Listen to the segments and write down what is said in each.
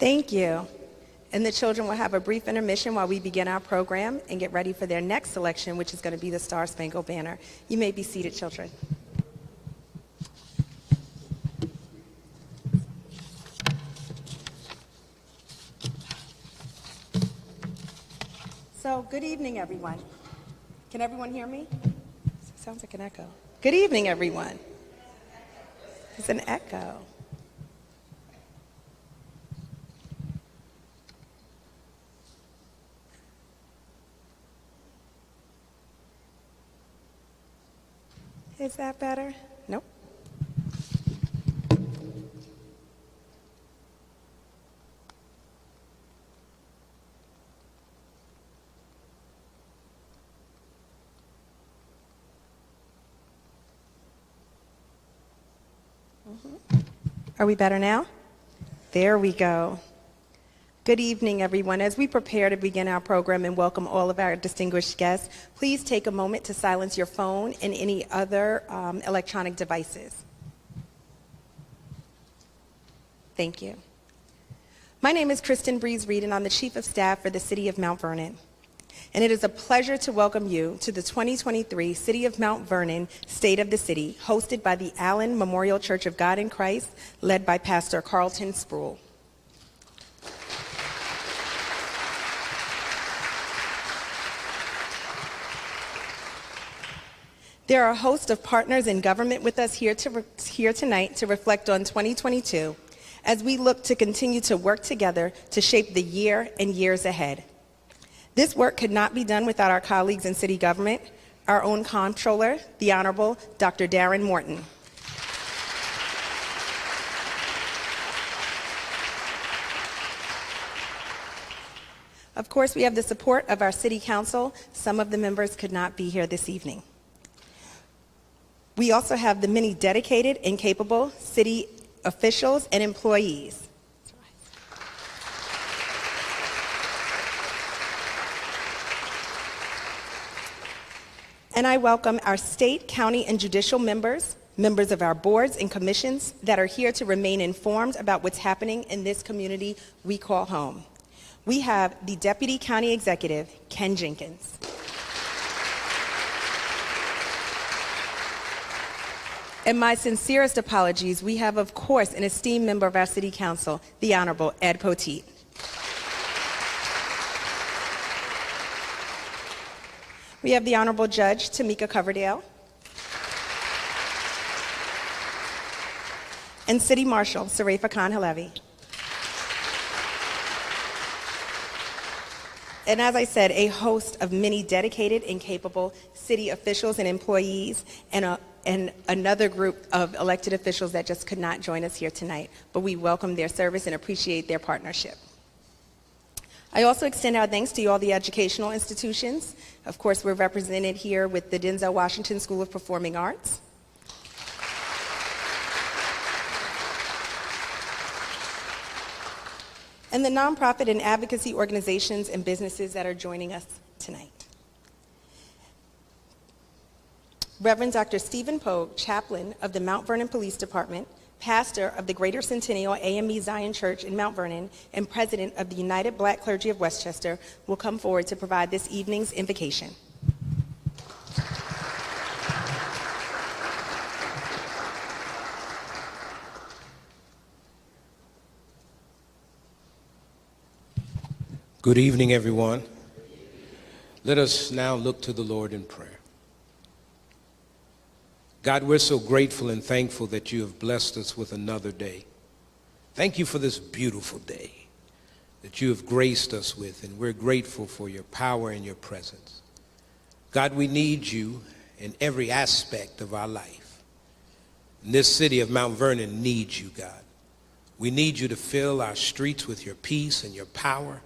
Thank you. And the children will have a brief intermission while we begin our program and get ready for their next selection, which is going to be the Star Spangled Banner. You may be seated, children. So, good evening, everyone. Can everyone hear me? Sounds like an echo. Good evening, everyone. It's an echo. Is that better? Nope. Are we better now? There we go. Good evening, everyone. As we prepare to begin our program and welcome all of our distinguished guests, please take a moment to silence your phone and any other electronic devices. Thank you. My name is Kristen Breeze Reed, and I'm the Chief of Staff for the City of Mount Vernon. And it is a pleasure to welcome you to the 2023 City of Mount Vernon State of the City, hosted by the Allen Memorial Church of God in Christ, led by Pastor Carlton Sproul. There are a host of partners in government with us here tonight to reflect on 2022 as we look to continue to work together to shape the year and years ahead. This work could not be done without our colleagues in city government, our own comptroller, the Honorable Dr. Darren Morton. Of course, we have the support of our city council. Some of the members could not be here this evening. We also have the many dedicated and capable city officials and employees. And I welcome our state, county, and judicial members, members of our boards and commissions that are here to remain informed about what's happening in this community we call home. We have the Deputy County Executive, Ken Jenkins. And my sincerest apologies, we have, of course, an esteemed member of our City Council, the Honorable Ed Poteet. We have the Honorable Judge, Tamika Coverdale. And City Marshal, Sarefa Khan Halevi. And as I said, a host of many dedicated and capable city officials and employees, and another group of elected officials that just could not join us here tonight, but we welcome their service and appreciate their partnership. I also extend our thanks to all the educational institutions. Of course, we're represented here with the Denzel Washington School of Performing Arts, and the nonprofit and advocacy organizations and businesses that are joining us tonight. Reverend Dr. Stephen Pogue, chaplain of the Mount Vernon Police Department, pastor of the Greater Centennial AME Zion Church in Mount Vernon, and president of the United Black Clergy of Westchester, will come forward to provide this evening's invocation. Good evening, everyone. Let us now look to the Lord in prayer. God, we're so grateful and thankful that you have blessed us with another day. Thank you for this beautiful day that you have graced us with, and we're grateful for your power and your presence. God, we need you in every aspect of our life. And this city of Mount Vernon needs you, God. We need you to fill our streets with your peace and your power.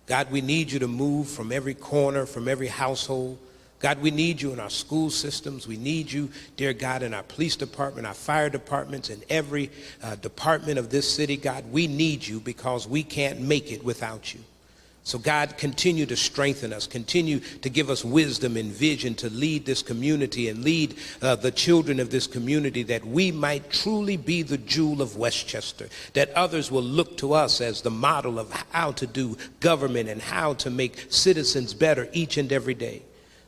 God, we need you to move from every corner, from every household. God, we need you in our school systems. We need you, dear God, in our police department, our fire departments, in every department of this city. God, we need you because we can't make it without you. So God, continue to strengthen us, continue to give us wisdom and vision to lead this community and lead the children of this community, that we might truly be the jewel of Westchester, that others will look to us as the model of how to do government and how to make citizens better each and every day.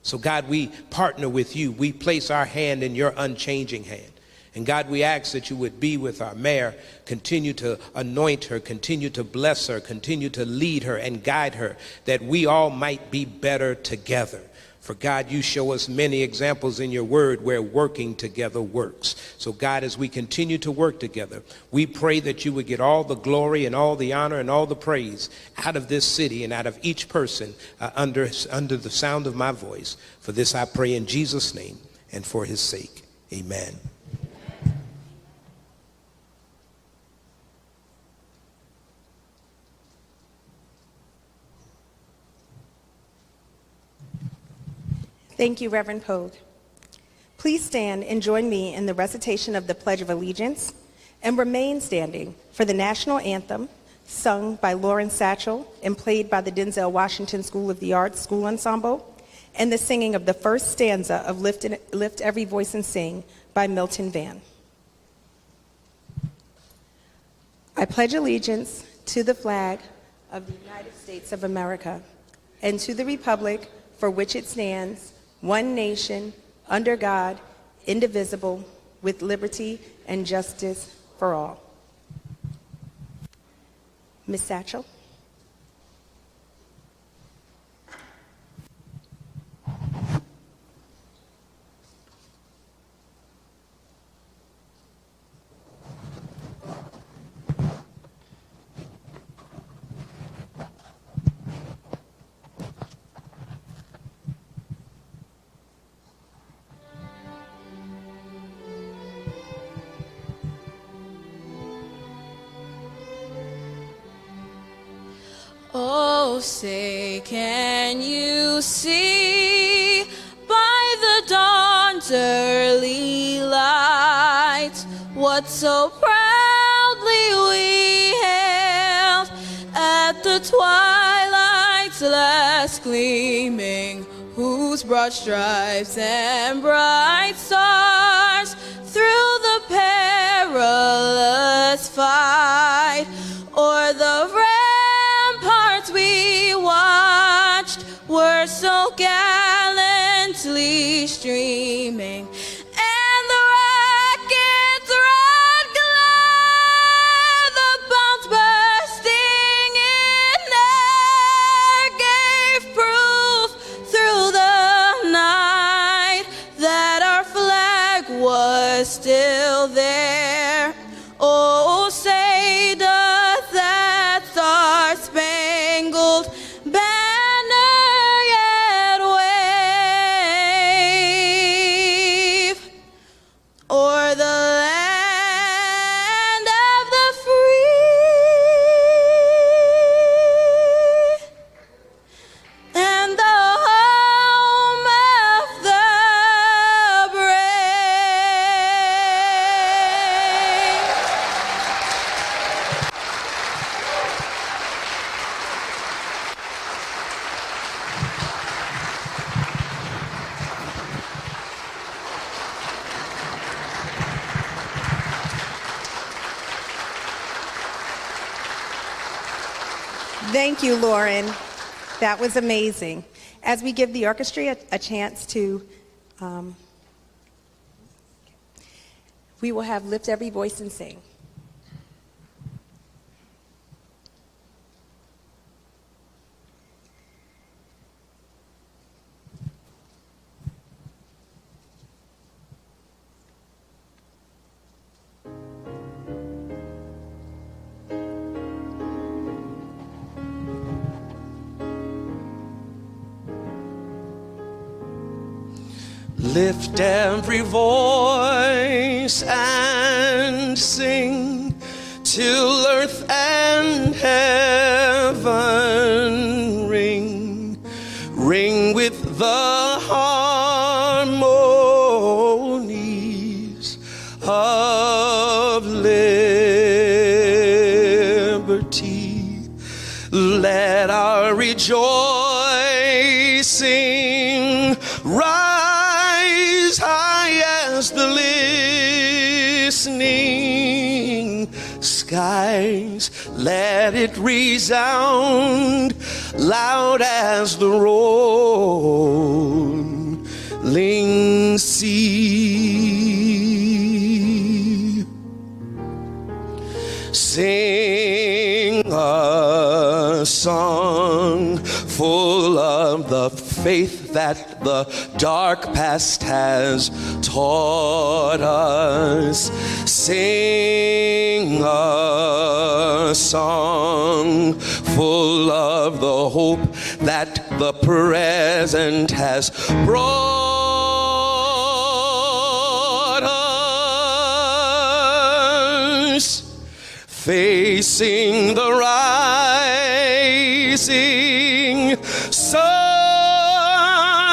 So God, we partner with you. We place our hand in your unchanging hand. And God, we ask that you would be with our mayor, continue to anoint her, continue to bless her, continue to lead her and guide her, that we all might be better together. For God, you show us many examples in your word where working together works. So God, as we continue to work together, we pray that you would get all the glory and all the honor and all the praise out of this city and out of each person under the sound of my voice. For this I pray in Jesus' name and for his sake. Amen. Thank you, Reverend Pogue. Please stand and join me in the recitation of the Pledge of Allegiance, and remain standing for the national anthem, sung by Lauren Satchel and played by the Denzel Washington School of the Arts School Ensemble, and the singing of the first stanza of Lift Every Voice and Sing by Milton Vann. I pledge allegiance to the flag of the United States of America and to the republic for which it stands, one nation, under God, indivisible, with liberty and justice for all. Ms. Satchel. Oh, say, can you see by the dawn's early light what so proudly we hailed at the twilight's last gleaming, whose broad stripes and bright stars through the perilous fight o'er the ramparts we watched were so gallantly streaming, and the rockets' red glare, the bombs bursting in air, gave proof through the night that our flag was still there. Oh, say doth that star-spangled banner yet wave o'er the land of the free and the home of the brave. Thank you, Lauren. That was amazing. As we give the orchestra a chance to, we will have Lift Every Voice and Sing. Lift every voice and sing till earth and heaven ring, ring with the harmonies of liberty. Let our rejoicing sing, rise high as the listening skies, let it resound loud as the rolling sea. Sing a song full of the faith that the dark past has taught us. Sing a song full of the hope that the present has brought us. Facing the rising sun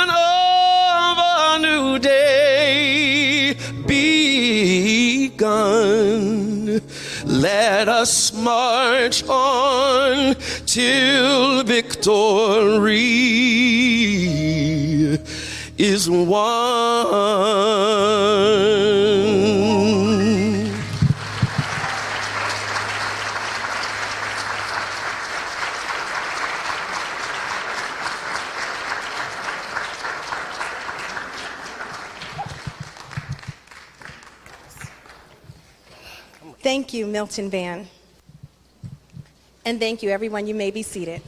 of a new day begun. Let us march on till victory is won. Thank you, Milton Van. And thank you, everyone. You may be seated.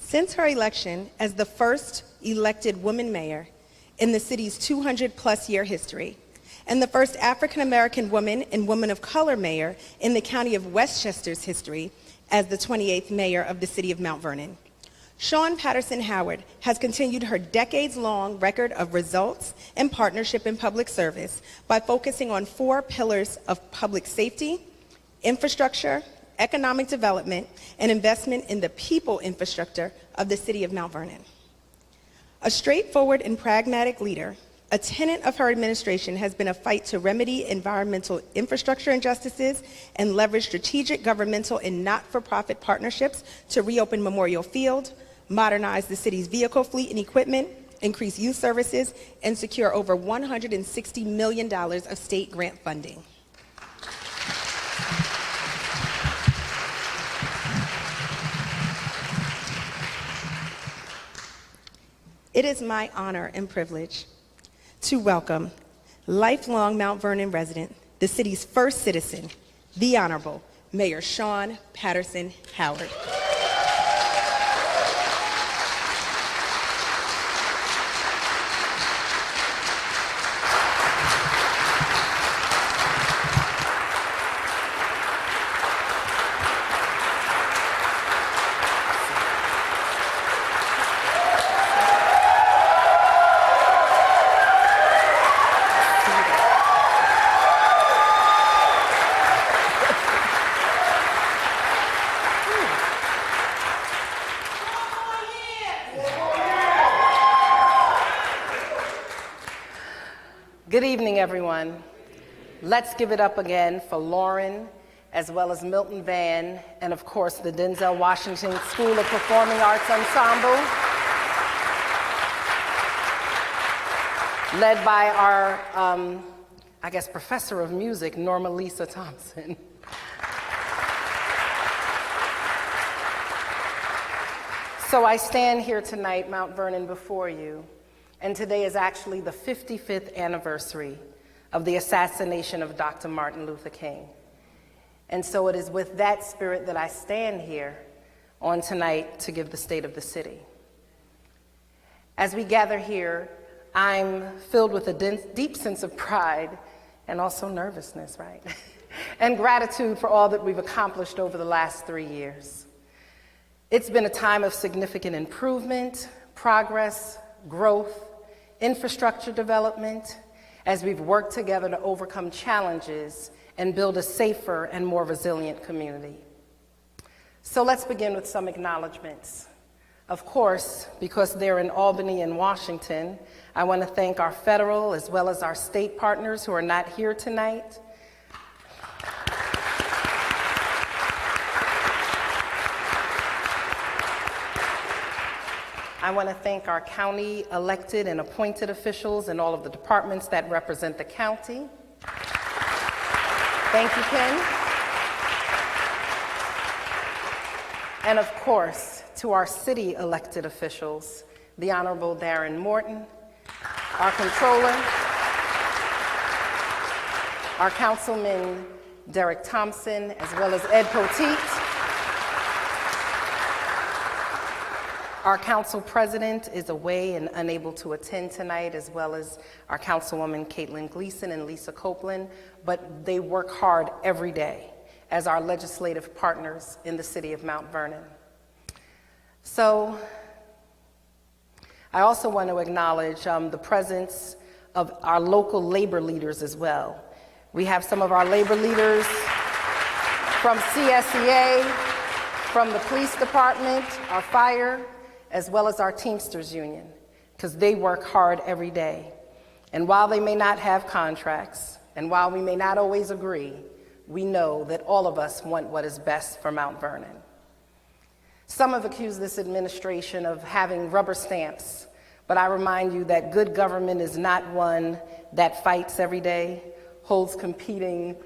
Since her election as the first elected woman mayor in the city's 200-plus year history, and the first African-American woman and woman of color mayor in the county of Westchester's history as the 28th mayor of the city of Mount Vernon, Shawn Patterson Howard has continued her decades-long record of results and partnership in public service by focusing on 4 pillars of public safety, infrastructure, economic development, and investment in the people infrastructure of the city of Mount Vernon. A straightforward and pragmatic leader, a tenet of her administration has been a fight to remedy environmental infrastructure injustices and leverage strategic governmental and not-for-profit partnerships to reopen Memorial Field, modernize the city's vehicle fleet and equipment, increase youth services, and secure over $160 million of state grant funding. It is my honor and privilege to welcome lifelong Mount Vernon resident, the city's first citizen, the Honorable Mayor Shawn Patterson Howard. Good evening, everyone. Let's give it up again for Lauren, as well as Milton Van, and of course, the Denzel Washington School of Performing Arts Ensemble, led by our, professor of music, Norma Lisa Thompson. So I stand here tonight, Mount Vernon, before you. And today is actually the 55th anniversary of the assassination of Dr. Martin Luther King. And so it is with that spirit that I stand here on tonight to give the state of the city. As we gather here, I'm filled with a deep sense of pride and also nervousness, right? And gratitude for all that we've accomplished over the last 3 years. It's been a time of significant improvement, progress, growth, infrastructure development, as we've worked together to overcome challenges and build a safer and more resilient community. So let's begin with some acknowledgments. Of course, because they're in Albany and Washington, I want to thank our federal as well as our state partners who are not here tonight. I want to thank our county elected and appointed officials and all of the departments that represent the county. Thank you, Ken. And of course, to our city elected officials, the Honorable Darren Morton, our controller, our Councilman Derek Thompson, as well as Ed Poteet. Our council president is away and unable to attend tonight, as well as our councilwoman Caitlin Gleason and Lisa Copeland, but they work hard every day as our legislative partners in the city of Mount Vernon. So I also want to acknowledge the presence of our local labor leaders as well. We have some of our labor leaders from CSEA, from the police department, our fire, as well as our Teamsters Union, because they work hard every day. And while they may not have contracts, and while we may not always agree, we know that all of us want what is best for Mount Vernon. Some have accused this administration of having rubber stamps, but I remind you that good government is not one that fights every day, holds competing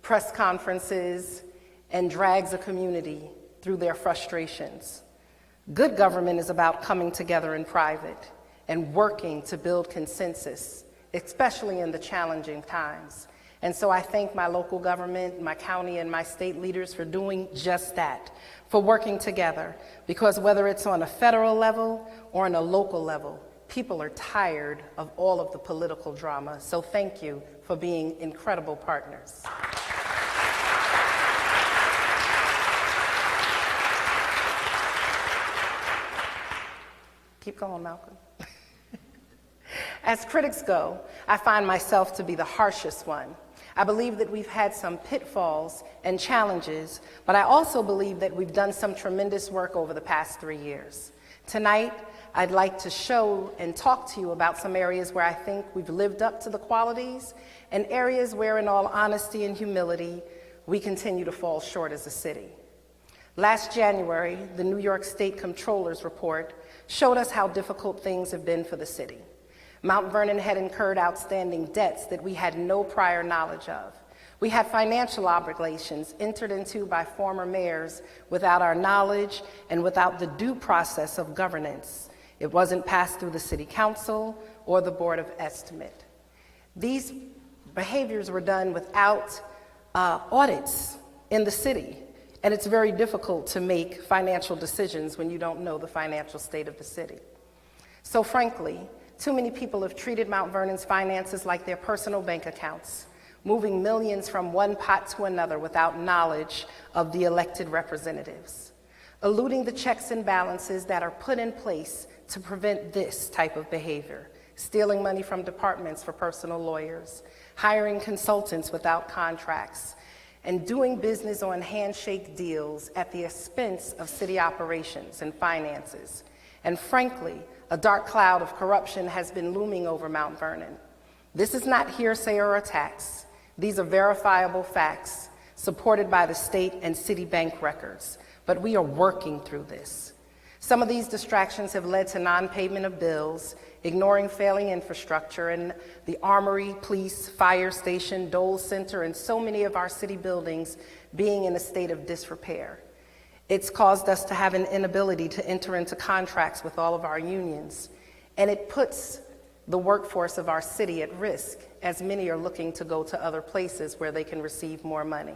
press conferences, and drags a community through their frustrations. Good government is about coming together in private and working to build consensus, especially in the challenging times. And so I thank my local government, my county and my state leaders for doing just that, for working together, because whether it's on a federal level or on a local level, people are tired of all of the political drama. So thank you for being incredible partners. Keep going, Malcolm. As critics go, I find myself to be the harshest one. I believe that we've had some pitfalls and challenges, but I also believe that we've done some tremendous work over the past 3 years. Tonight, I'd like to show and talk to you about some areas where I think we've lived up to the qualities and areas where, in all honesty and humility, we continue to fall short as a city. Last January, the New York State Comptroller's report showed us how difficult things have been for the city. Mount Vernon had incurred outstanding debts that we had no prior knowledge of. We had financial obligations entered into by former mayors without our knowledge and without the due process of governance. It wasn't passed through the city council or the board of estimate. These behaviors were done without audits in the city. And it's very difficult to make financial decisions when you don't know the financial state of the city. So frankly, too many people have treated Mount Vernon's finances like their personal bank accounts, moving millions from one pot to another without knowledge of the elected representatives, eluding the checks and balances that are put in place to prevent this type of behavior, stealing money from departments for personal lawyers, hiring consultants without contracts, and doing business on handshake deals at the expense of city operations and finances. And frankly, a dark cloud of corruption has been looming over Mount Vernon. This is not hearsay or attacks. These are verifiable facts supported by the state and city bank records, but we are working through this. Some of these distractions have led to non-payment of bills, ignoring failing infrastructure, and the Armory, police, fire station, Dole Center, and so many of our city buildings being in a state of disrepair. It's caused us to have an inability to enter into contracts with all of our unions, and it puts the workforce of our city at risk, as many are looking to go to other places where they can receive more money.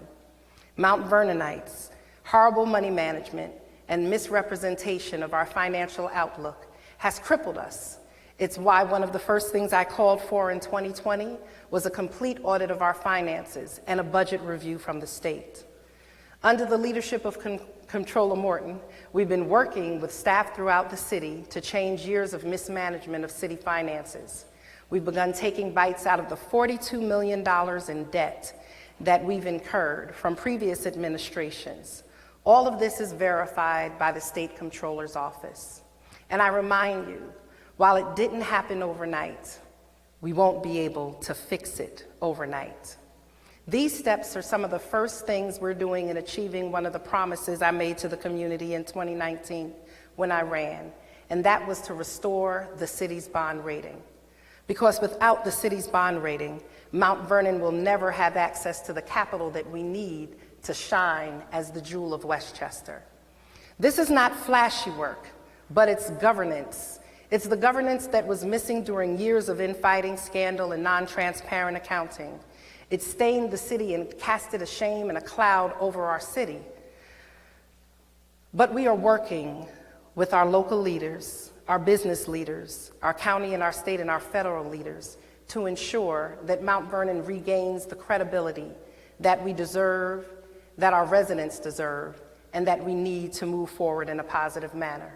Mount Vernonites, horrible money management, and misrepresentation of our financial outlook has crippled us. It's why one of the first things I called for in 2020 was a complete audit of our finances and a budget review from the state. Under the leadership of Comptroller Morton, we've been working with staff throughout the city to change years of mismanagement of city finances. We've begun taking bites out of the $42 million in debt that we've incurred from previous administrations. All of this is verified by the State Comptroller's Office. And I remind you, while it didn't happen overnight, we won't be able to fix it overnight. These steps are some of the first things we're doing in achieving one of the promises I made to the community in 2019 when I ran, and that was to restore the city's bond rating. Because without the city's bond rating, Mount Vernon will never have access to the capital that we need to shine as the jewel of Westchester. This is not flashy work, but it's governance. It's the governance that was missing during years of infighting, scandal, and non-transparent accounting. It stained the city and casted a shame and a cloud over our city. But we are working with our local leaders, our business leaders, our county and our state and our federal leaders to ensure that Mount Vernon regains the credibility that we deserve, that our residents deserve, and that we need to move forward in a positive manner.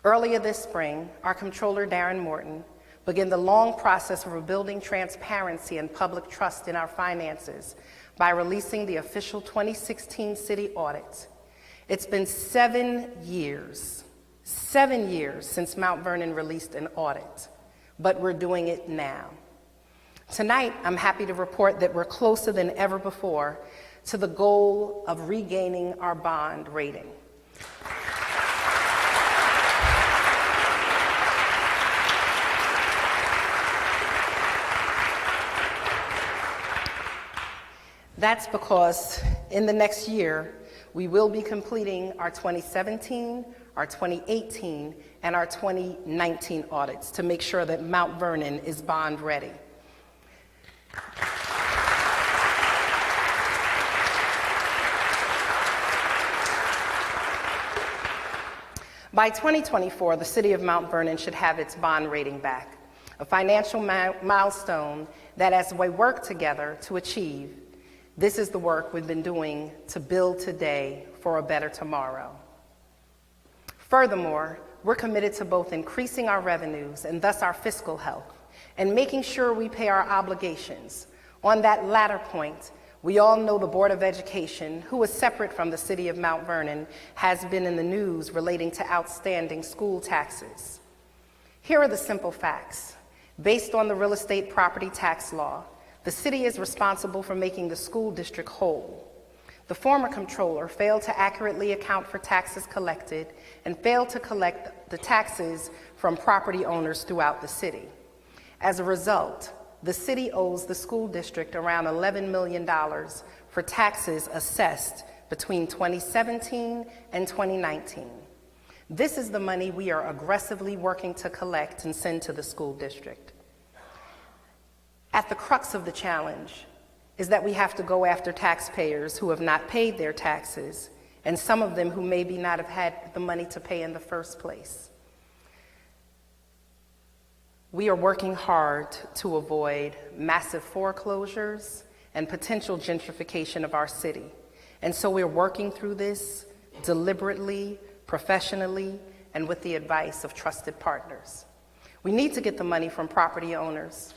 Earlier this spring, our Comptroller, Darren Morton, began the long process of rebuilding transparency and public trust in our finances by releasing the official 2016 city audit. It's been 7 years since Mount Vernon released an audit, but we're doing it now. Tonight, I'm happy to report that we're closer than ever before to the goal of regaining our bond rating. That's because in the next year, we will be completing our 2017, our 2018, and our 2019 audits to make sure that Mount Vernon is bond ready. By 2024, the city of Mount Vernon should have its bond rating back, a financial milestone that as we work together to achieve, this is the work we've been doing to build today for a better tomorrow. Furthermore, we're committed to both increasing our revenues and thus our fiscal health, and making sure we pay our obligations. On that latter point, we all know the Board of Education, who is separate from the city of Mount Vernon, has been in the news relating to outstanding school taxes. Here are the simple facts. Based on the real estate property tax law, the city is responsible for making the school district whole. The former comptroller failed to accurately account for taxes collected and failed to collect the taxes from property owners throughout the city. As a result, the city owes the school district around $11 million for taxes assessed between 2017 and 2019. This is the money we are aggressively working to collect and send to the school district. At the crux of the challenge is that we have to go after taxpayers who have not paid their taxes, and some of them who maybe not have had the money to pay in the first place. We are working hard to avoid massive foreclosures and potential gentrification of our city. And so we're working through this deliberately, professionally, and with the advice of trusted partners. We need to get the money from property owners.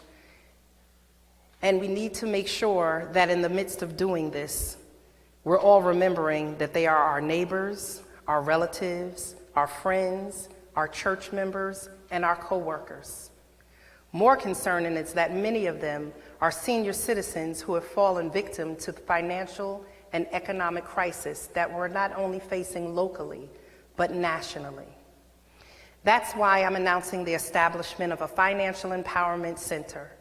And we need to make sure that in the midst of doing this, we're all remembering that they are our neighbors, our relatives, our friends, our church members, and our co-workers. More concerning is that many of them are senior citizens who have fallen victim to the financial and economic crisis that we're not only facing locally, but nationally. That's why I'm announcing the establishment of a Financial Empowerment Center.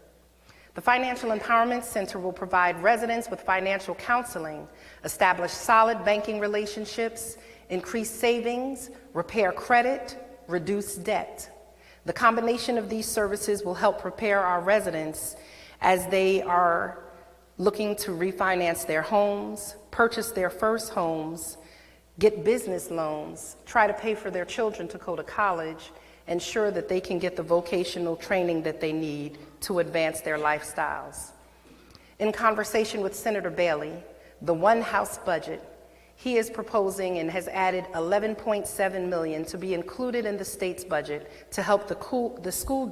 The Financial Empowerment Center will provide residents with financial counseling, establish solid banking relationships, increase savings, repair credit, reduce debt. The combination of these services will help prepare our residents as they are looking to refinance their homes, purchase their first homes, get business loans, try to pay for their children to go to college, ensure that they can get the vocational training that they need to advance their lifestyles. In conversation with Senator Bailey, the One House budget, he is proposing and has added $11.7 million to be included in the state's budget to help the school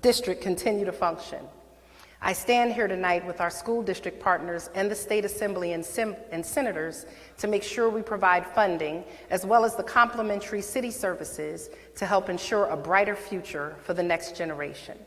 district continue to function. I stand here tonight with our school district partners and the State Assembly and senators to make sure we provide funding as well as the complementary city services to help ensure a brighter future for the next generation.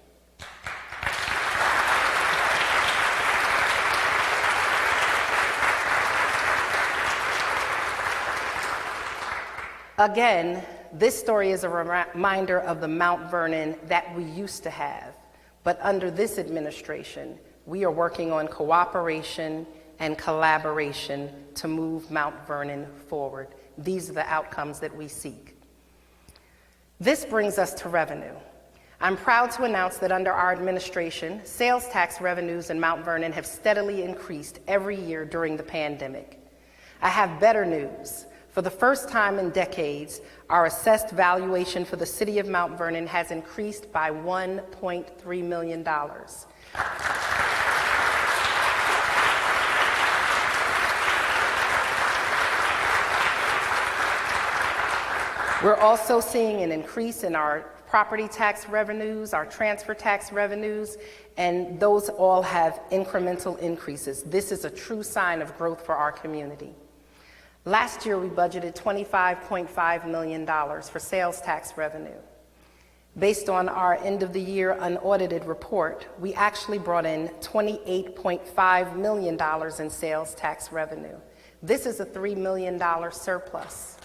Again, this story is a reminder of the Mount Vernon that we used to have. But under this administration, we are working on cooperation and collaboration to move Mount Vernon forward. These are the outcomes that we seek. This brings us to revenue. I'm proud to announce that under our administration, sales tax revenues in Mount Vernon have steadily increased every year during the pandemic. I have better news. For the first time in decades, our assessed valuation for the city of Mount Vernon has increased by $1.3 million. We're also seeing an increase in our property tax revenues, our transfer tax revenues, and those all have incremental increases. This is a true sign of growth for our community. Last year, we budgeted $25.5 million for sales tax revenue. Based on our end-of-the-year unaudited report, we actually brought in $28.5 million in sales tax revenue. This is a $3 million surplus.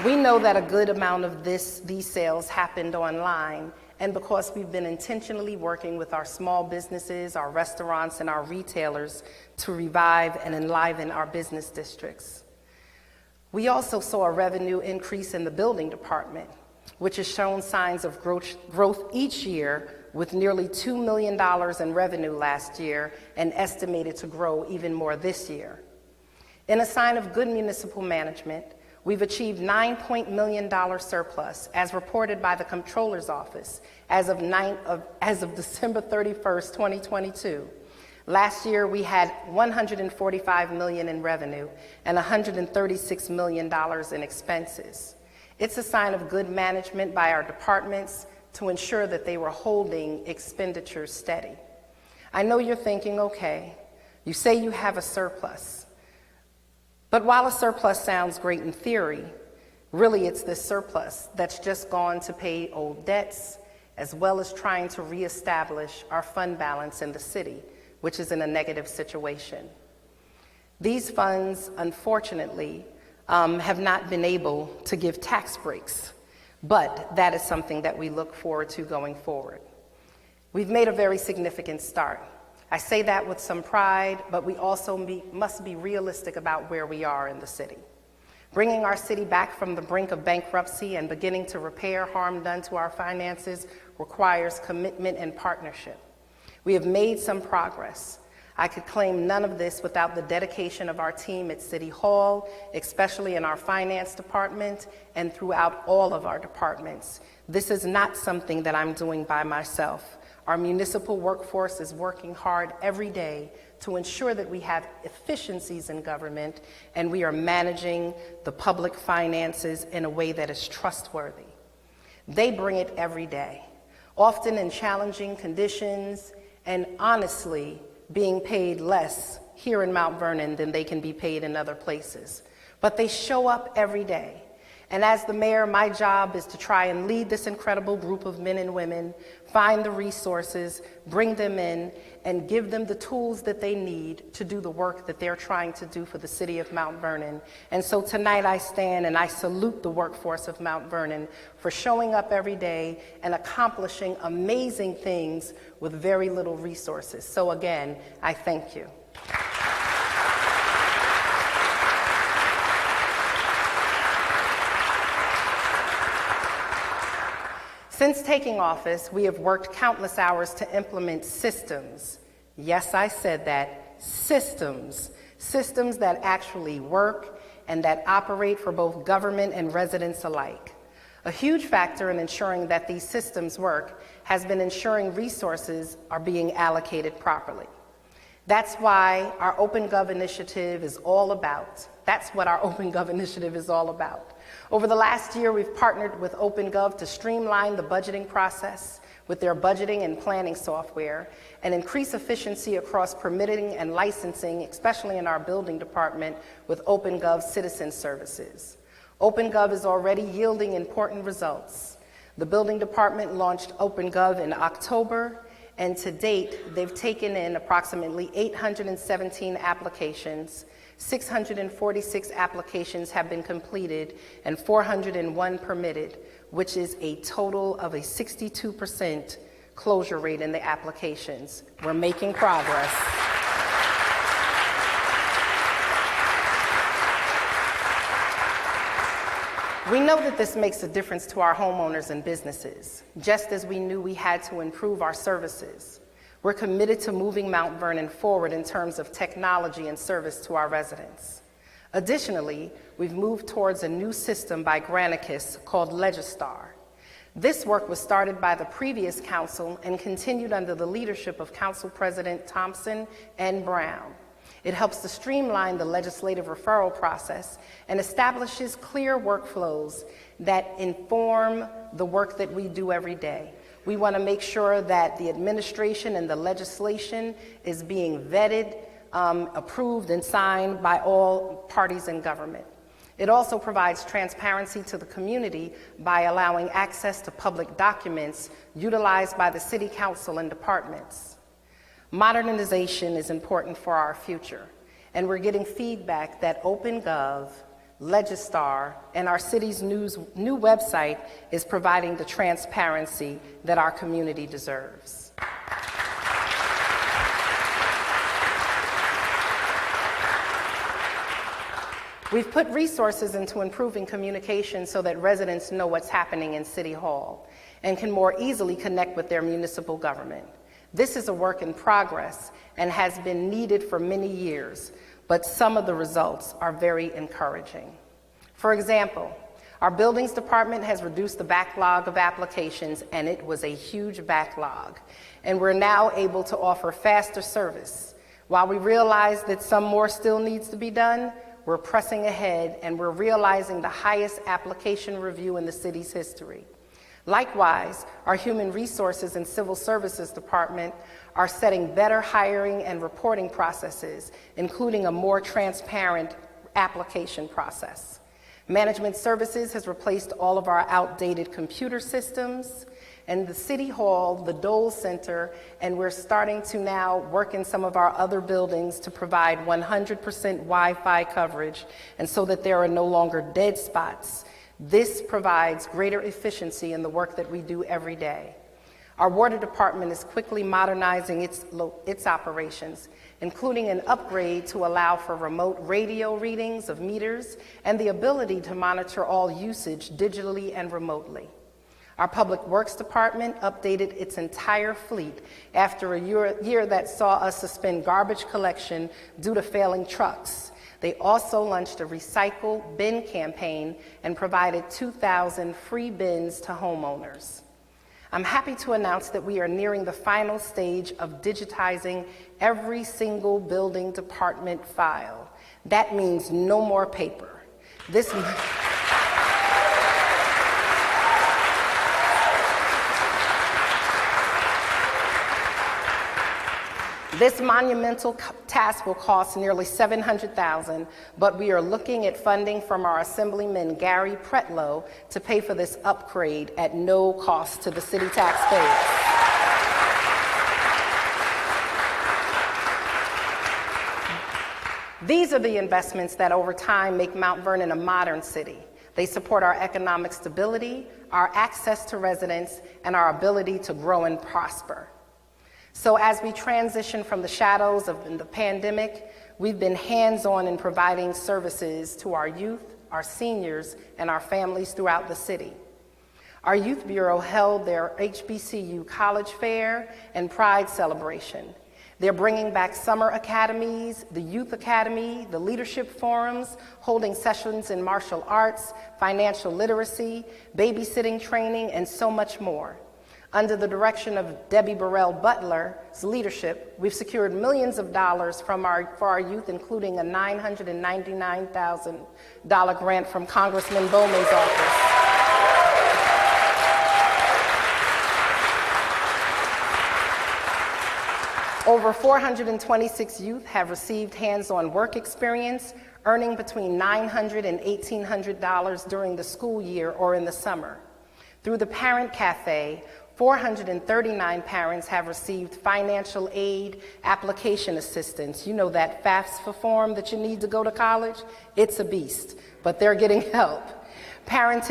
We know that a good amount of these sales happened online, and because we've been intentionally working with our small businesses, our restaurants, and our retailers to revive and enliven our business districts. We also saw a revenue increase in the building department, which has shown signs of growth each year, with nearly $2 million in revenue last year and estimated to grow even more this year. In a sign of good municipal management, we've achieved $9 million surplus, as reported by the Comptroller's Office, as of December 31st, 2022. Last year, we had $145 million in revenue and $136 million in expenses. It's a sign of good management by our departments to ensure that they were holding expenditures steady. I know you're thinking, okay, you say you have a surplus. But while a surplus sounds great in theory, really it's this surplus that's just gone to pay old debts, as well as trying to reestablish our fund balance in the city, which is in a negative situation. These funds, unfortunately, have not been able to give tax breaks, but that is something that we look forward to going forward. We've made a very significant start. I say that with some pride, but we also must be realistic about where we are in the city. Bringing our city back from the brink of bankruptcy and beginning to repair harm done to our finances requires commitment and partnership. We have made some progress. I could claim none of this without the dedication of our team at City Hall, especially in our finance department and throughout all of our departments. This is not something that I'm doing by myself. Our municipal workforce is working hard every day to ensure that we have efficiencies in government and we are managing the public finances in a way that is trustworthy. They bring it every day, often in challenging conditions and honestly being paid less here in Mount Vernon than they can be paid in other places. But they show up every day. And as the mayor, my job is to try and lead this incredible group of men and women, find the resources, bring them in, and give them the tools that they need to do the work that they're trying to do for the city of Mount Vernon. And so tonight I stand and I salute the workforce of Mount Vernon for showing up every day and accomplishing amazing things with very little resources. So again, I thank you. Since taking office, we have worked countless hours to implement systems. Yes, I said that, systems. Systems that actually work and that operate for both government and residents alike. A huge factor in ensuring that these systems work has been ensuring resources are being allocated properly. That's why our OpenGov initiative is all about. That's what our OpenGov initiative is all about. Over the last year, we've partnered with OpenGov to streamline the budgeting process with their budgeting and planning software and increase efficiency across permitting and licensing, especially in our building department with OpenGov Citizen Services. OpenGov is already yielding important results. The building department launched OpenGov in October, and to date, they've taken in approximately 817 applications, 646 applications have been completed, and 401 permitted, which is a total of a 62% closure rate in the applications. We're making progress. We know that this makes a difference to our homeowners and businesses, just as we knew we had to improve our services. We're committed to moving Mount Vernon forward in terms of technology and service to our residents. Additionally, we've moved towards a new system by Granicus called Legistar. This work was started by the previous council and continued under the leadership of Council President Thompson and Brown. It helps to streamline the legislative referral process and establishes clear workflows that inform the work that we do every day. We want to make sure that the administration and the legislation is being vetted, approved, and signed by all parties in government. It also provides transparency to the community by allowing access to public documents utilized by the City Council and departments. Modernization is important for our future, and we're getting feedback that OpenGov, Legistar, and our city's new website is providing the transparency that our community deserves. We've put resources into improving communication so that residents know what's happening in City Hall and can more easily connect with their municipal government. This is a work in progress and has been needed for many years, but some of the results are very encouraging. For example, our buildings department has reduced the backlog of applications, and it was a huge backlog, and we're now able to offer faster service. While we realize that some more still needs to be done, we're pressing ahead, and we're realizing the highest application review in the city's history. Likewise, our Human Resources and Civil Services Department are setting better hiring and reporting processes, including a more transparent application process. Management Services has replaced all of our outdated computer systems, and the City Hall, the Dole Center, and we're starting to now work in some of our other buildings to provide 100% Wi-Fi coverage, and so that there are no longer dead spots. This provides greater efficiency in the work that we do every day. Our water department is quickly modernizing its operations, including an upgrade to allow for remote radio readings of meters and the ability to monitor all usage digitally and remotely. Our Public Works Department updated its entire fleet after a year that saw us suspend garbage collection due to failing trucks. They also launched a recycle bin campaign and provided 2,000 free bins to homeowners. I'm happy to announce that we are nearing the final stage of digitizing every single building department file. That means no more paper. This monumental task will cost nearly $700,000, but we are looking at funding from our Assemblyman Gary Pretlow to pay for this upgrade at no cost to the city taxpayers. These are the investments that over time make Mount Vernon a modern city. They support our economic stability, our access to residents, and our ability to grow and prosper. So as we transition from the shadows of the pandemic, we've been hands-on in providing services to our youth, our seniors, and our families throughout the city. Our Youth Bureau held their HBCU College Fair and Pride Celebration. They're bringing back summer academies, the Youth Academy, the leadership forums, holding sessions in martial arts, financial literacy, babysitting training, and so much more. Under the direction of Debbie Burrell Butler's leadership, we've secured millions of dollars for our youth, including a $999,000 grant from Congressman Bowman's office. Over 426 youth have received hands-on work experience, earning between $900 and $1,800 during the school year or in the summer. Through the Parent Cafe, 439 parents have received financial aid application assistance. You know that FAFSA form that you need to go to college? It's a beast, but they're getting help. Parents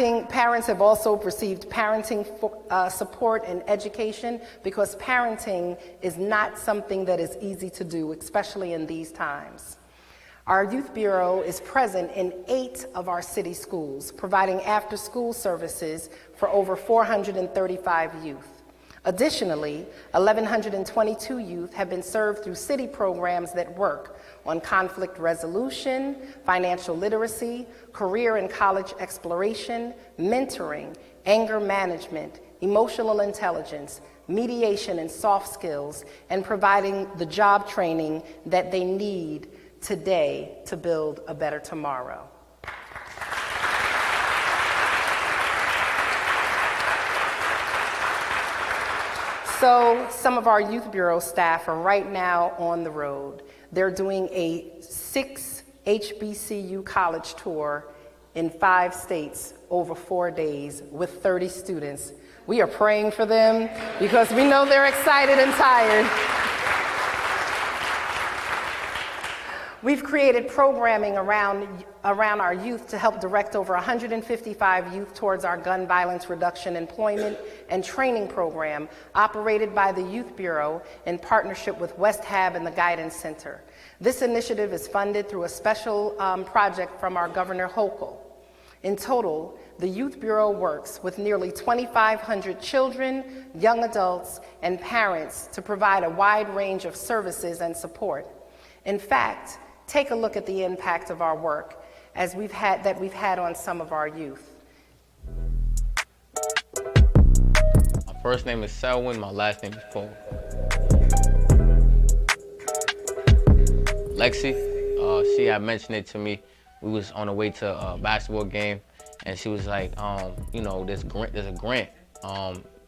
have also received parenting support and education, because parenting is not something that is easy to do, especially in these times. Our Youth Bureau is present in 8 of our city schools, providing after-school services for over 435 youth. Additionally, 1,122 youth have been served through city programs that work on conflict resolution, financial literacy, career and college exploration, mentoring, anger management, emotional intelligence, mediation and soft skills, and providing the job training that they need today to build a better tomorrow. So some of our Youth Bureau staff are right now on the road. They're doing a 6 HBCU college tour in 5 states over 4 days with 30 students. We are praying for them because we know they're excited and tired. We've created programming around our youth to help direct over 155 youth towards our gun violence reduction employment and training program operated by the Youth Bureau in partnership with West Hab and the Guidance Center. This initiative is funded through a special project from our Governor Hochul. In total, the Youth Bureau works with nearly 2,500 children, young adults, and parents to provide a wide range of services and support. In fact, take a look at the impact of our work we've had on some of our youth. My first name is Selwyn, my last name is Paul. Lexi, she had mentioned it to me. We was on the way to a basketball game, and she was like, you know, there's a grant,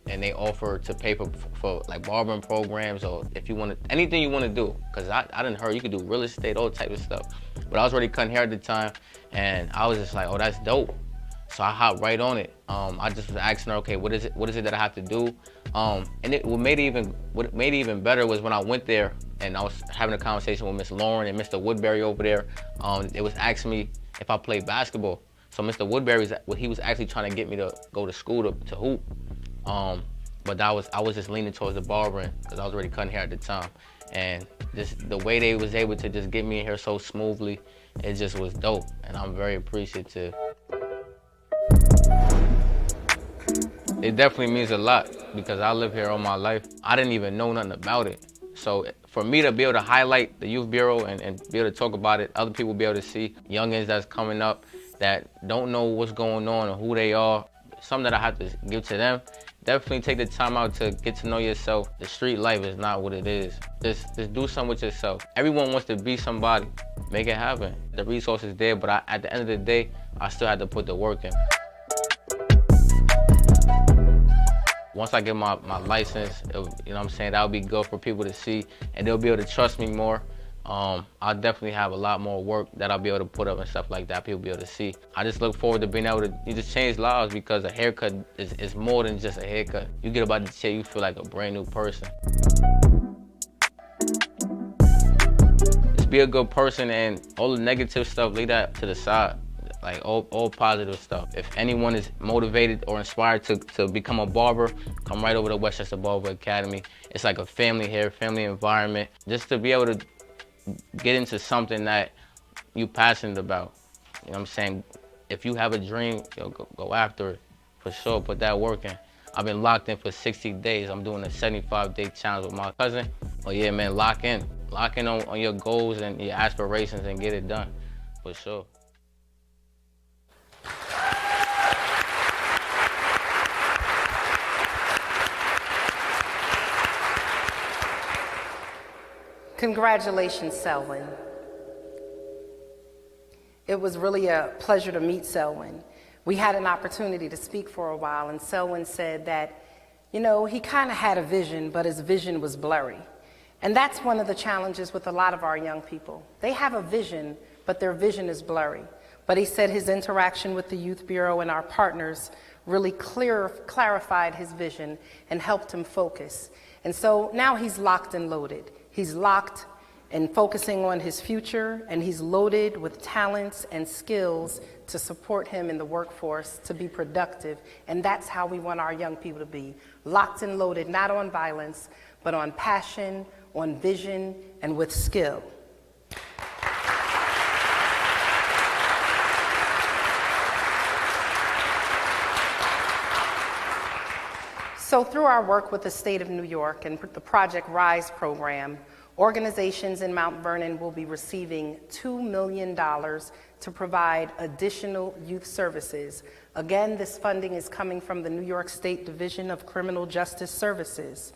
and they offer to pay for like barbering programs, or if you want to, anything you want to do. Cause I didn't heard you could do real estate, all type of stuff. But I was already cutting hair at the time, and I was just like, oh, that's dope. So I hopped right on it. I just was asking her, okay, what is it that I have to do? And what made it even better was when I went there and I was having a conversation with Miss Lauren and Mr. Woodbury over there. They was asking me if I played basketball. So Mr. Woodbury, he was actually trying to get me to go to school to hoop. But I was just leaning towards the barbering because I was already cutting hair at the time. And just the way they was able to just get me in here so smoothly, it just was dope. And I'm very appreciative. It definitely means a lot because I live here all my life. I didn't even know nothing about it. So for me to be able to highlight the Youth Bureau and be able to talk about it, other people be able to see youngins that's coming up that don't know what's going on or who they are, something that I have to give to them. Definitely take the time out to get to know yourself. The street life is not what it is. Just do something with yourself. Everyone wants to be somebody. Make it happen. The resources there, but at the end of the day, I still had to put the work in. Once I get my license, you know what I'm saying, that'll be good for people to see, and they'll be able to trust me more. I'll definitely have a lot more work that I'll be able to put up and stuff like that, people be able to see. I just look forward to being able to just change lives because a haircut is more than just a haircut. You get about the chair, you feel like a brand new person. Just be a good person and all the negative stuff, leave that to the side. Like all positive stuff. If anyone is motivated or inspired to become a barber, come right over to Westchester Barber Academy. It's like a family here, family environment. Just to be able to get into something that you're passionate about. You know what I'm saying? If you have a dream, go after it. For sure, put that work in. I've been locked in for 60 days. I'm doing a 75-day challenge with my cousin. But yeah, man, lock in. Lock in on your goals and your aspirations and get it done, for sure. Congratulations, Selwyn. It was really a pleasure to meet Selwyn. We had an opportunity to speak for a while, and Selwyn said that, you know, he kind of had a vision, but his vision was blurry. And that's one of the challenges with a lot of our young people. They have a vision, but their vision is blurry. But he said his interaction with the Youth Bureau and our partners really clarified his vision and helped him focus. And so now he's locked and loaded. He's locked and focusing on his future, and he's loaded with talents and skills to support him in the workforce to be productive. And that's how we want our young people to be, locked and loaded, not on violence, but on passion, on vision, and with skill. So through our work with the state of New York and the Project RISE program, organizations in Mount Vernon will be receiving $2 million to provide additional youth services. Again, this funding is coming from the New York State Division of Criminal Justice Services.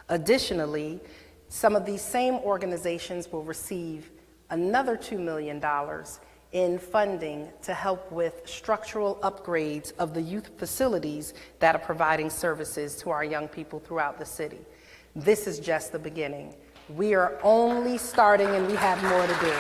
Additionally, some of these same organizations will receive another $2 million in funding to help with structural upgrades of the youth facilities that are providing services to our young people throughout the city. This is just the beginning. We are only starting and we have more to do.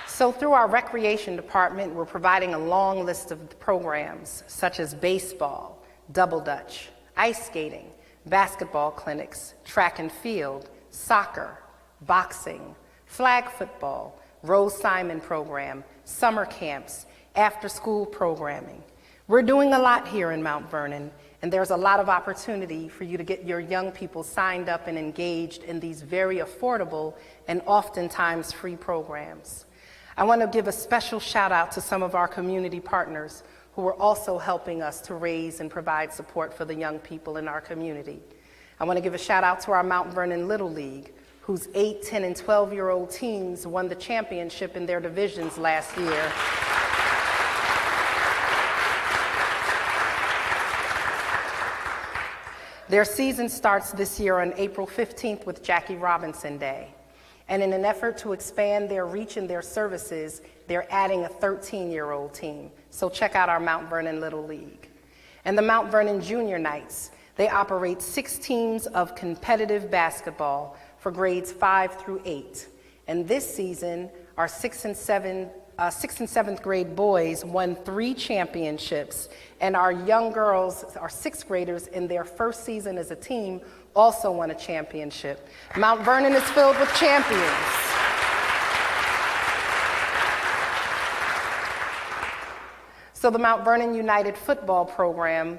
So through our recreation department, we're providing a long list of programs such as baseball, double dutch, ice skating, basketball clinics, track and field, soccer, boxing, flag football, Rose Simon program, summer camps, after-school programming. We're doing a lot here in Mount Vernon, and there's a lot of opportunity for you to get your young people signed up and engaged in these very affordable and oftentimes free programs. I want to give a special shout out to some of our community partners who are also helping us to raise and provide support for the young people in our community. I want to give a shout out to our Mount Vernon Little League, whose 8, 10, and 12-year-old teams won the championship in their divisions last year. Their season starts this year on April 15th with Jackie Robinson Day. And in an effort to expand their reach and their services, they're adding a 13-year-old team. So check out our Mount Vernon Little League. And the Mount Vernon Junior Knights, they operate 6 teams of competitive basketball for grades 5 through 8. And this season, our 6th and 7th grade boys won 3 championships, and our young girls, our 6th graders, in their first season as a team, also won a championship. Mount Vernon is filled with champions. So the Mount Vernon United football program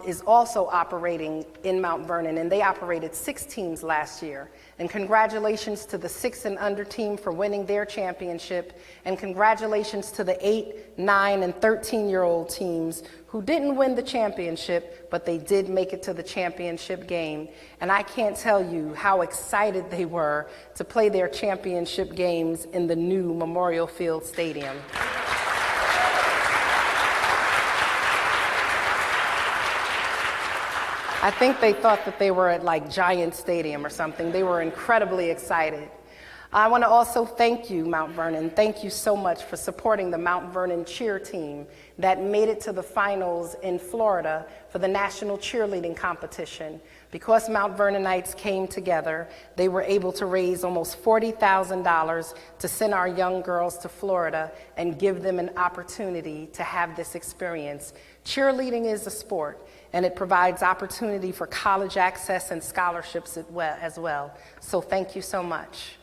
is also operating in Mount Vernon, and they operated 6 teams last year. And congratulations to the 6 and under team for winning their championship, and congratulations to the 8, 9, and 13-year-old teams who didn't win the championship, but they did make it to the championship game. And I can't tell you how excited they were to play their championship games in the new Memorial Field Stadium. I think they thought that they were at like Giant Stadium or something. They were incredibly excited. I want to also thank you, Mount Vernon. Thank you so much for supporting the Mount Vernon cheer team that made it to the finals in Florida for the national cheerleading competition. Because Mount Vernonites came together, they were able to raise almost $40,000 to send our young girls to Florida and give them an opportunity to have this experience. Cheerleading is a sport, and it provides opportunity for college access and scholarships as well. So thank you so much.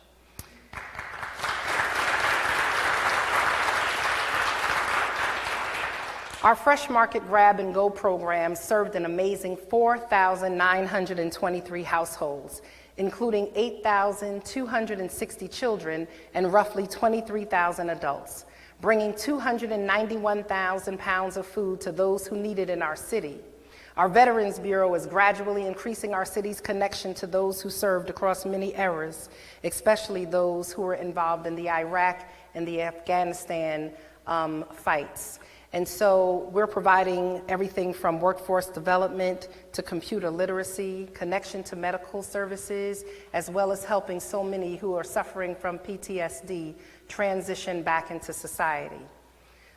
Our Fresh Market Grab and Go program served an amazing 4,923 households, including 8,260 children and roughly 23,000 adults, bringing 291,000 pounds of food to those who need it in our city. Our Veterans Bureau is gradually increasing our city's connection to those who served across many eras, especially those who were involved in the Iraq and the Afghanistan fights. And so we're providing everything from workforce development to computer literacy, connection to medical services, as well as helping so many who are suffering from PTSD transition back into society.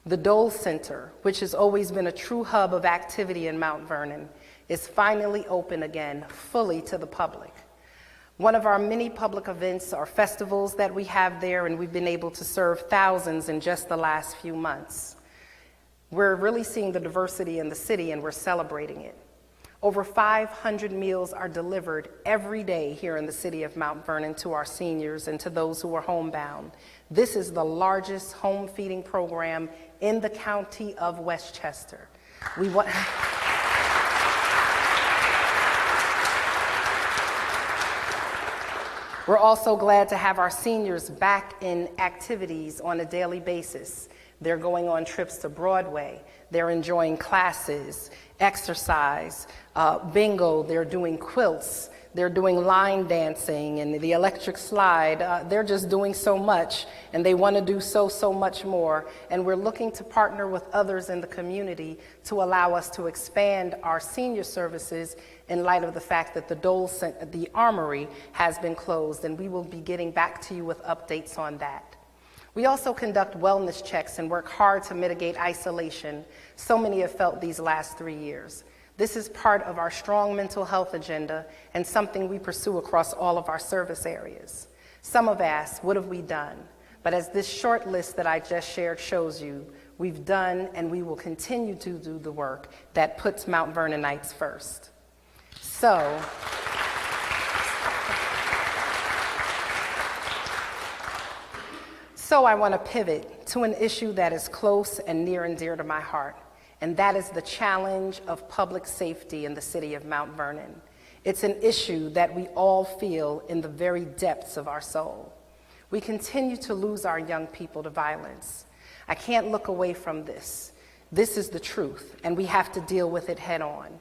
The Dole Center, which has always been a true hub of activity in Mount Vernon, is finally open again, fully to the public. One of our many public events are festivals that we have there, and we've been able to serve thousands in just the last few months. We're really seeing the diversity in the city, and we're celebrating it. Over 500 meals are delivered every day here in the city of Mount Vernon to our seniors and to those who are homebound. This is the largest home feeding program in the county of Westchester. We're also glad to have our seniors back in activities on a daily basis. They're going on trips to Broadway. They're enjoying classes, exercise, bingo. They're doing quilts. They're doing line dancing and the electric slide. They're just doing so much, and they want to do so much more. And we're looking to partner with others in the community to allow us to expand our senior services in light of the fact that the Armory has been closed, and we will be getting back to you with updates on that. We also conduct wellness checks and work hard to mitigate isolation so many have felt these last 3 years. This is part of our strong mental health agenda and something we pursue across all of our service areas. Some have asked, what have we done? But as this short list that I just shared shows you, we've done and we will continue to do the work that puts Mount Vernonites first. So I want to pivot to an issue that is close and near and dear to my heart, and that is the challenge of public safety in the city of Mount Vernon. It's an issue that we all feel in the very depths of our soul. We continue to lose our young people to violence. I can't look away from this. This is the truth, and we have to deal with it head on.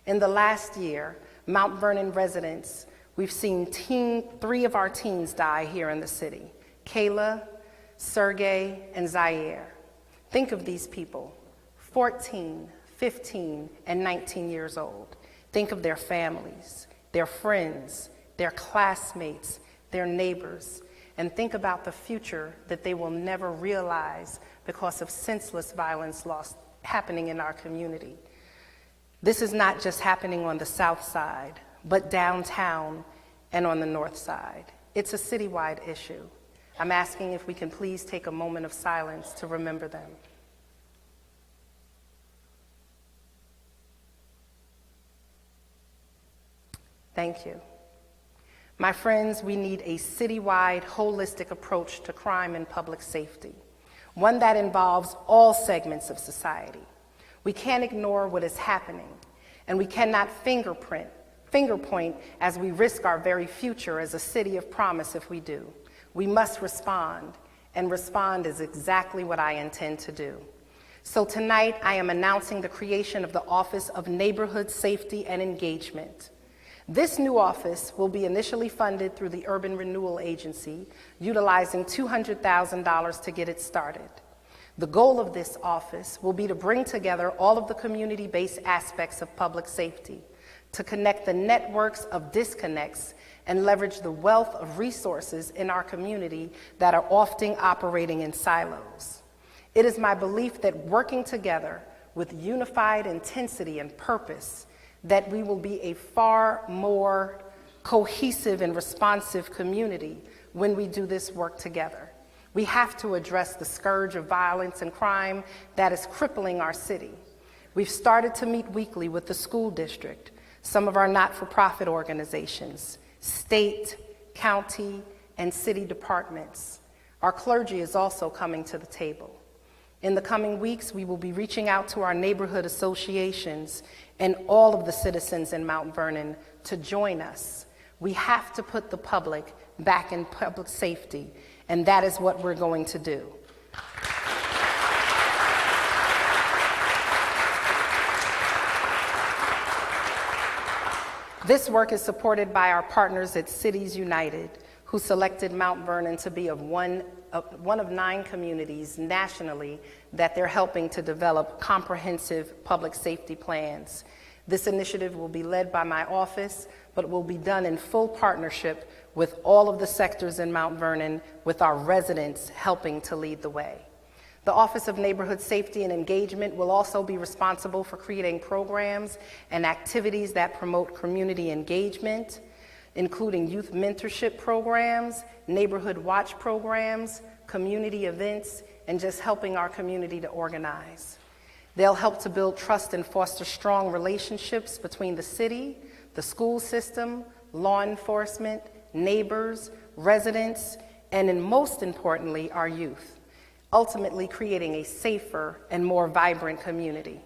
In the last year, Mount Vernon residents, we've seen 3 of our teens die here in the city: Kayla, Sergey, and Zaire. Think of these people, 14, 15, and 19 years old. Think of their families, their friends, their classmates, their neighbors, and think about the future that they will never realize because of senseless violence happening in our community. This is not just happening on the south side, but downtown and on the north side. It's a citywide issue. I'm asking if we can please take a moment of silence to remember them. Thank you. My friends, we need a citywide, holistic approach to crime and public safety, one that involves all segments of society. We can't ignore what is happening, and we cannot finger point as we risk our very future as a city of promise if we do. We must respond, and respond is exactly what I intend to do. So tonight, I am announcing the creation of the Office of Neighborhood Safety and Engagement. This new office will be initially funded through the Urban Renewal Agency, utilizing $200,000 to get it started. The goal of this office will be to bring together all of the community-based aspects of public safety, to connect the networks of disconnects and leverage the wealth of resources in our community that are often operating in silos. It is my belief that working together with unified intensity and purpose, that we will be a far more cohesive and responsive community when we do this work together. We have to address the scourge of violence and crime that is crippling our city. We've started to meet weekly with the school district, some of our not-for-profit organizations, state, county, and city departments. Our clergy is also coming to the table. In the coming weeks, we will be reaching out to our neighborhood associations and all of the citizens in Mount Vernon to join us. We have to put the public back in public safety, and that is what we're going to do. This work is supported by our partners at Cities United, who selected Mount Vernon to be one of 9 communities nationally that they're helping to develop comprehensive public safety plans. This initiative will be led by my office, but will be done in full partnership with all of the sectors in Mount Vernon, with our residents helping to lead the way. The Office of Neighborhood Safety and Engagement will also be responsible for creating programs and activities that promote community engagement, including youth mentorship programs, neighborhood watch programs, community events, and just helping our community to organize. They'll help to build trust and foster strong relationships between the city, the school system, law enforcement, neighbors, residents, and most importantly, our youth, ultimately creating a safer and more vibrant community.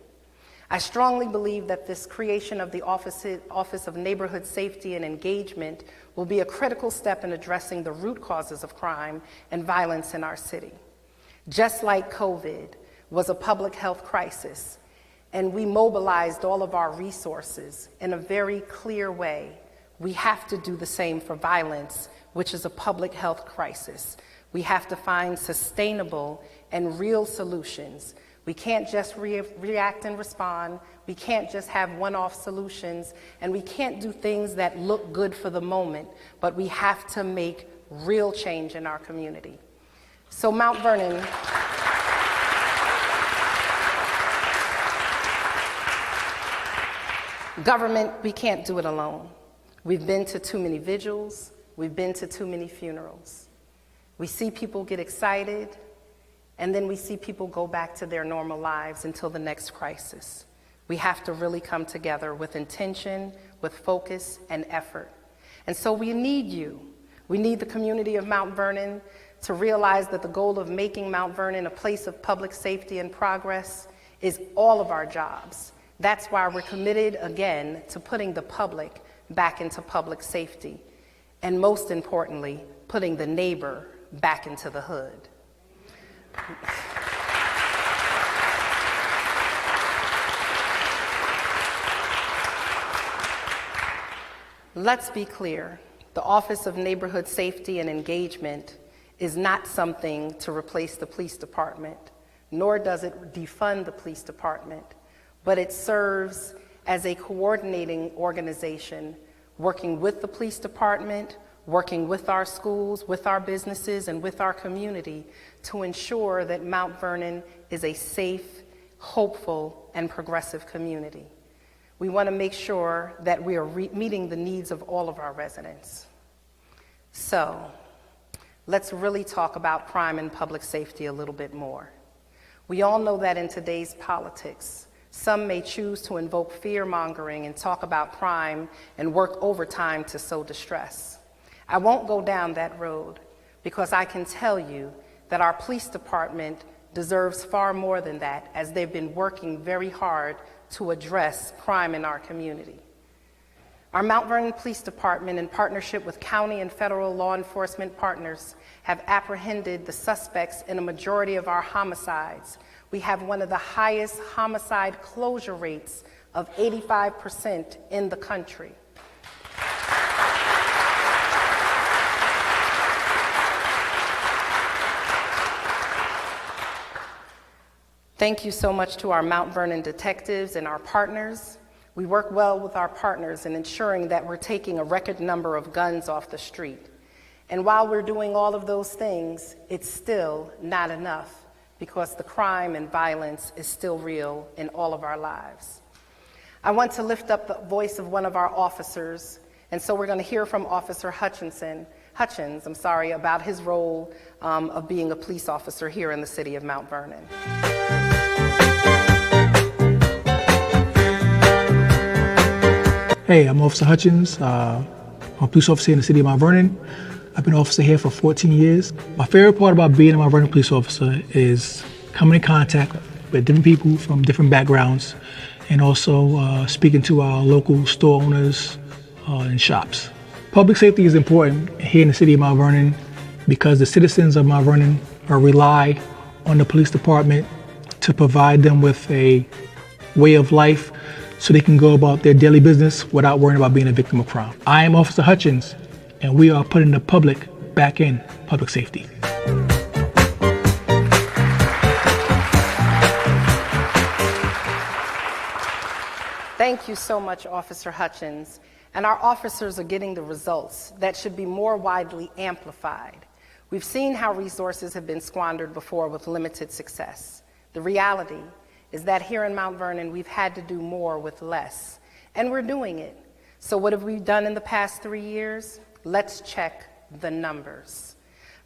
I strongly believe that this creation of the Office of Neighborhood Safety and Engagement will be a critical step in addressing the root causes of crime and violence in our city. Just like COVID was a public health crisis, and we mobilized all of our resources in a very clear way, we have to do the same for violence, which is a public health crisis. We have to find sustainable and real solutions. We can't just react and respond. We can't just have one-off solutions, and we can't do things that look good for the moment, but we have to make real change in our community. So Mount Vernon, government, we can't do it alone. We've been to too many vigils. We've been to too many funerals. We see people get excited, and then we see people go back to their normal lives until the next crisis. We have to really come together with intention, with focus, and effort. And so we need you. We need the community of Mount Vernon to realize that the goal of making Mount Vernon a place of public safety and progress is all of our jobs. That's why we're committed, again, to putting the public back into public safety, and most importantly, putting the neighbor back into the hood. Let's be clear. The Office of Neighborhood Safety and Engagement is not something to replace the police department, nor does it defund the police department, but it serves as a coordinating organization, working with the police department, working with our schools, with our businesses, and with our community to ensure that Mount Vernon is a safe, hopeful, and progressive community. We want to make sure that we are meeting the needs of all of our residents. So, let's really talk about crime and public safety a little bit more. We all know that in today's politics, some may choose to invoke fear-mongering and talk about crime and work overtime to sow distress. I won't go down that road because I can tell you that our police department deserves far more than that, as they've been working very hard to address crime in our community. Our Mount Vernon Police Department, in partnership with county and federal law enforcement partners, have apprehended the suspects in a majority of our homicides. We have one of the highest homicide closure rates of 85% in the country. Thank you so much to our Mount Vernon detectives and our partners. We work well with our partners in ensuring that we're taking a record number of guns off the street. And while we're doing all of those things, it's still not enough, because the crime and violence is still real in all of our lives. I want to lift up the voice of one of our officers, and so we're going to hear from Officer Hutchins, about his role of being a police officer here in the city of Mount Vernon. Hey, I'm Officer Hutchins. I'm a police officer in the city of Mount Vernon. I've been an officer here for 14 years. My favorite part about being a Mount Vernon police officer is coming in contact with different people from different backgrounds, and also speaking to our local store owners and shops. Public safety is important here in the city of Mount Vernon because the citizens of Mount Vernon rely on the police department to provide them with a way of life so they can go about their daily business without worrying about being a victim of crime. I am Officer Hutchins, and we are putting the public back in public safety. Thank you so much, Officer Hutchins. And our officers are getting the results that should be more widely amplified. We've seen how resources have been squandered before with limited success. The reality is that here in Mount Vernon, we've had to do more with less, and we're doing it. So what have we done in the past 3 years? Let's check the numbers.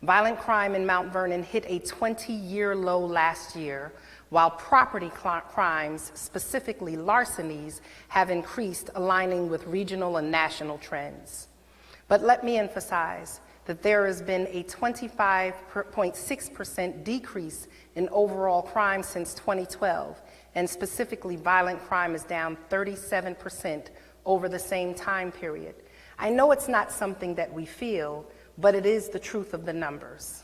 Violent crime in Mount Vernon hit a 20-year low last year, while property crimes, specifically larcenies, have increased, aligning with regional and national trends. But let me emphasize that there has been a 25.6% decrease in overall crime since 2012, and specifically violent crime is down 37% over the same time period. I know it's not something that we feel, but it is the truth of the numbers.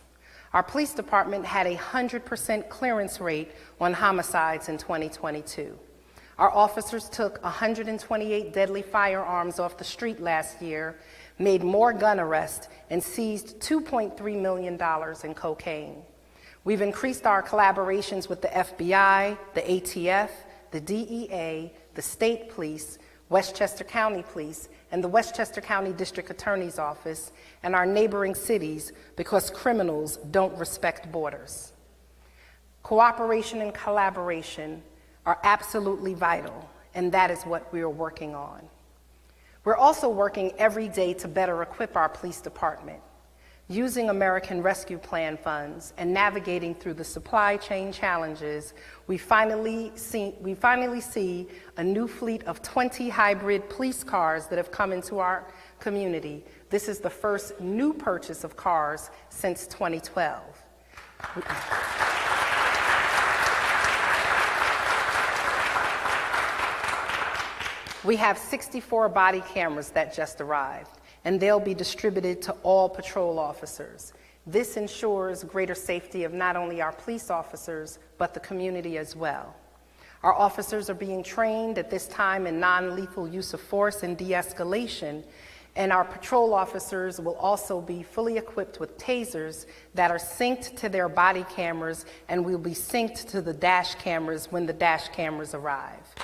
Our police department had a 100% clearance rate on homicides in 2022. Our officers took 128 deadly firearms off the street last year, made more gun arrests, and seized $2.3 million in cocaine. We've increased our collaborations with the FBI, the ATF, the DEA, the state police, Westchester County Police, and the Westchester County District Attorney's Office, and our neighboring cities, because criminals don't respect borders. Cooperation and collaboration are absolutely vital, and that is what we are working on. We're also working every day to better equip our police department. Using American Rescue Plan funds and navigating through the supply chain challenges, we finally see a new fleet of 20 hybrid police cars that have come into our community. This is the first new purchase of cars since 2012. We have 64 body cameras that just arrived, and they'll be distributed to all patrol officers. This ensures greater safety of not only our police officers, but the community as well. Our officers are being trained at this time in non-lethal use of force and de-escalation, and our patrol officers will also be fully equipped with tasers that are synced to their body cameras and will be synced to the dash cameras when the dash cameras arrive.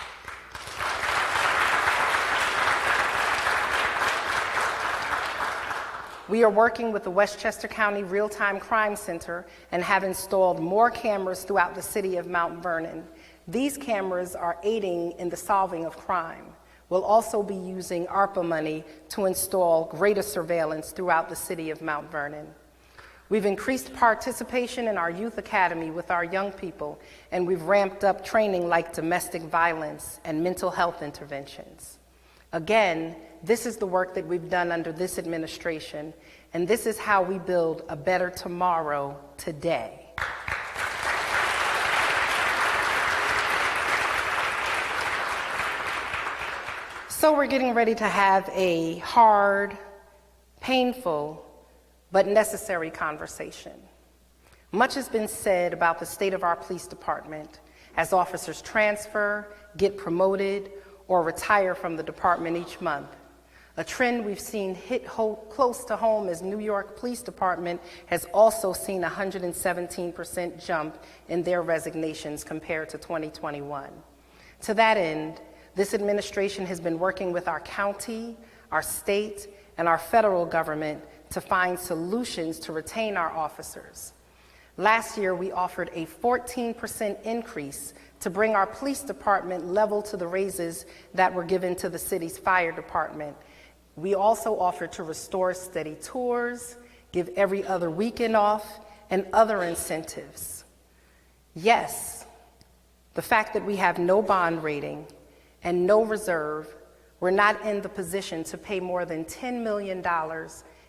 We are working with the Westchester County Real-Time Crime Center and have installed more cameras throughout the city of Mount Vernon. These cameras are aiding in the solving of crime. We'll also be using ARPA money to install greater surveillance throughout the city of Mount Vernon. We've increased participation in our youth academy with our young people, and we've ramped up training like domestic violence and mental health interventions. Again, this is the work that we've done under this administration, and this is how we build a better tomorrow today. So we're getting ready to have a hard, painful, but necessary conversation. Much has been said about the state of our police department as officers transfer, get promoted, or retire from the department each month. A trend we've seen hit close to home as New York Police Department has also seen a 117% jump in their resignations compared to 2021. To that end, this administration has been working with our county, our state, and our federal government to find solutions to retain our officers. Last year, we offered a 14% increase to bring our police department level to the raises that were given to the city's fire department. We also offered to restore steady tours, give every other weekend off, and other incentives. Yes, the fact that we have no bond rating and no reserve, we're not in the position to pay more than $10 million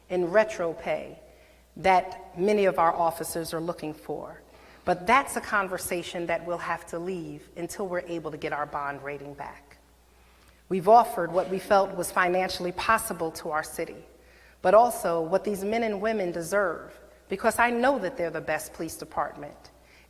in retro pay that many of our officers are looking for. But that's a conversation that we'll have to leave until we're able to get our bond rating back. We've offered what we felt was financially possible to our city, but also what these men and women deserve, because I know that they're the best police department.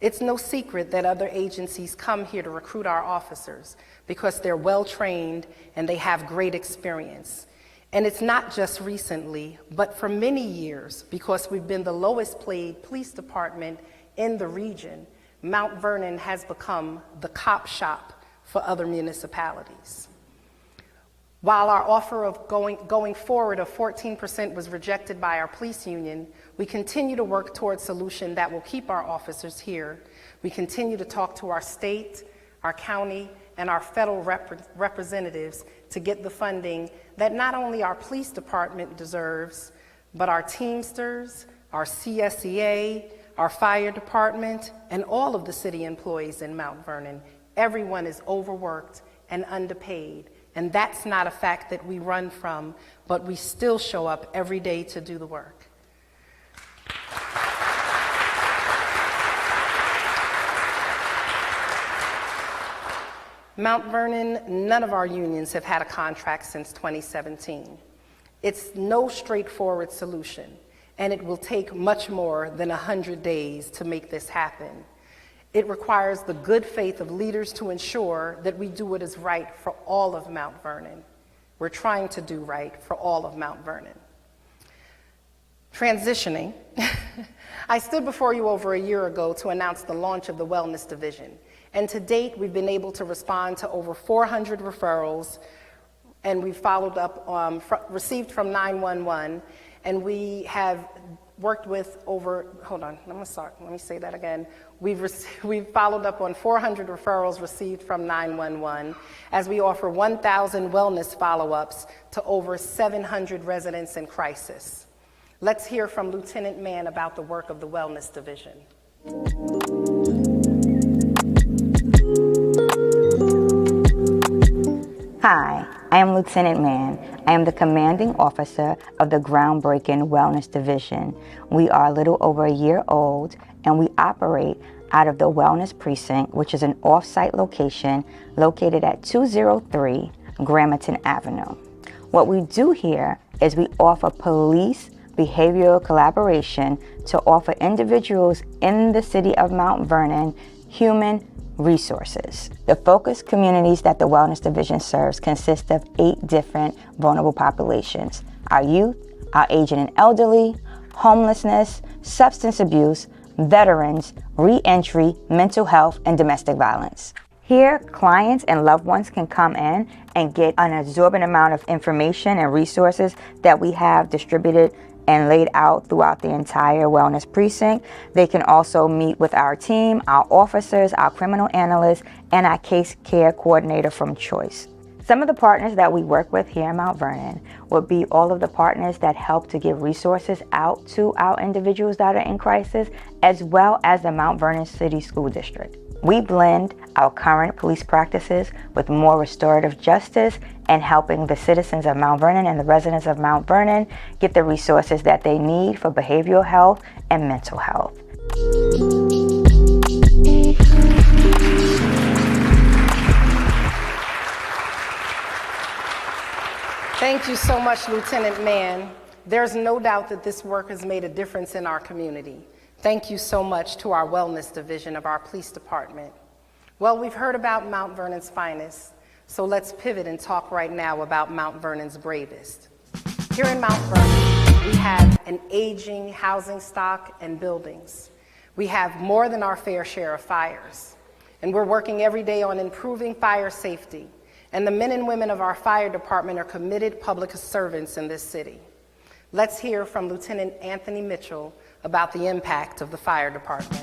It's no secret that other agencies come here to recruit our officers because they're well trained and they have great experience. And it's not just recently, but for many years, because we've been the lowest paid police department in the region, Mount Vernon has become the cop shop for other municipalities. While our offer of going forward of 14% was rejected by our police union, we continue to work towards a solution that will keep our officers here. We continue to talk to our state, our county, and our federal representatives to get the funding that not only our police department deserves, but our Teamsters, our CSEA, our fire department, and all of the city employees in Mount Vernon. Everyone is overworked and underpaid. And that's not a fact that we run from, but we still show up every day to do the work. Mount Vernon, none of our unions have had a contract since 2017. It's no straightforward solution, and it will take much more than 100 days to make this happen. It requires the good faith of leaders to ensure that we do what is right for all of Mount Vernon. We're trying to do right for all of Mount Vernon. Transitioning, I stood before you over a year ago to announce the launch of the Wellness Division. And to date, we've been able to respond to over 400 referrals, and we've followed up, received from 911, and we have worked with over, hold on, let me say that again. We've followed up on 400 referrals received from 911 as we offer 1,000 wellness follow-ups to over 700 residents in crisis. Let's hear from Lieutenant Mann about the work of the Wellness Division. Hi, I am Lieutenant Mann. I am the commanding officer of the groundbreaking Wellness Division. We are a little over a year old, and we operate out of the Wellness Precinct, which is an off-site location located at 203 Gramerton Avenue. What we do here is we offer police behavioral collaboration to offer individuals in the city of Mount Vernon human resources. The focus communities that the Wellness Division serves consist of 8 different vulnerable populations: our youth, our aging and elderly, homelessness, substance abuse, veterans, re-entry, mental health, and domestic violence. Here, clients and loved ones can come in and get an absorbent amount of information and resources that we have distributed and laid out throughout the entire Wellness Precinct. They can also meet with our team, our officers, our criminal analysts, and our case care coordinator from choice. Some of the partners that we work with here in Mount Vernon would be all of the partners that help to give resources out to our individuals that are in crisis, as well as the Mount Vernon City School District. We blend our current police practices with more restorative justice and helping the citizens of Mount Vernon and the residents of Mount Vernon get the resources that they need for behavioral health and mental health. Thank you so much, Lieutenant Mann. There's no doubt that this work has made a difference in our community. Thank you so much to our Wellness Division of our police department. Well, we've heard about Mount Vernon's finest, so let's pivot and talk right now about Mount Vernon's bravest. Here in Mount Vernon, we have an aging housing stock and buildings. We have more than our fair share of fires, and we're working every day on improving fire safety. And the men and women of our fire department are committed public servants in this city. Let's hear from Lieutenant Anthony Mitchell about the impact of the fire department.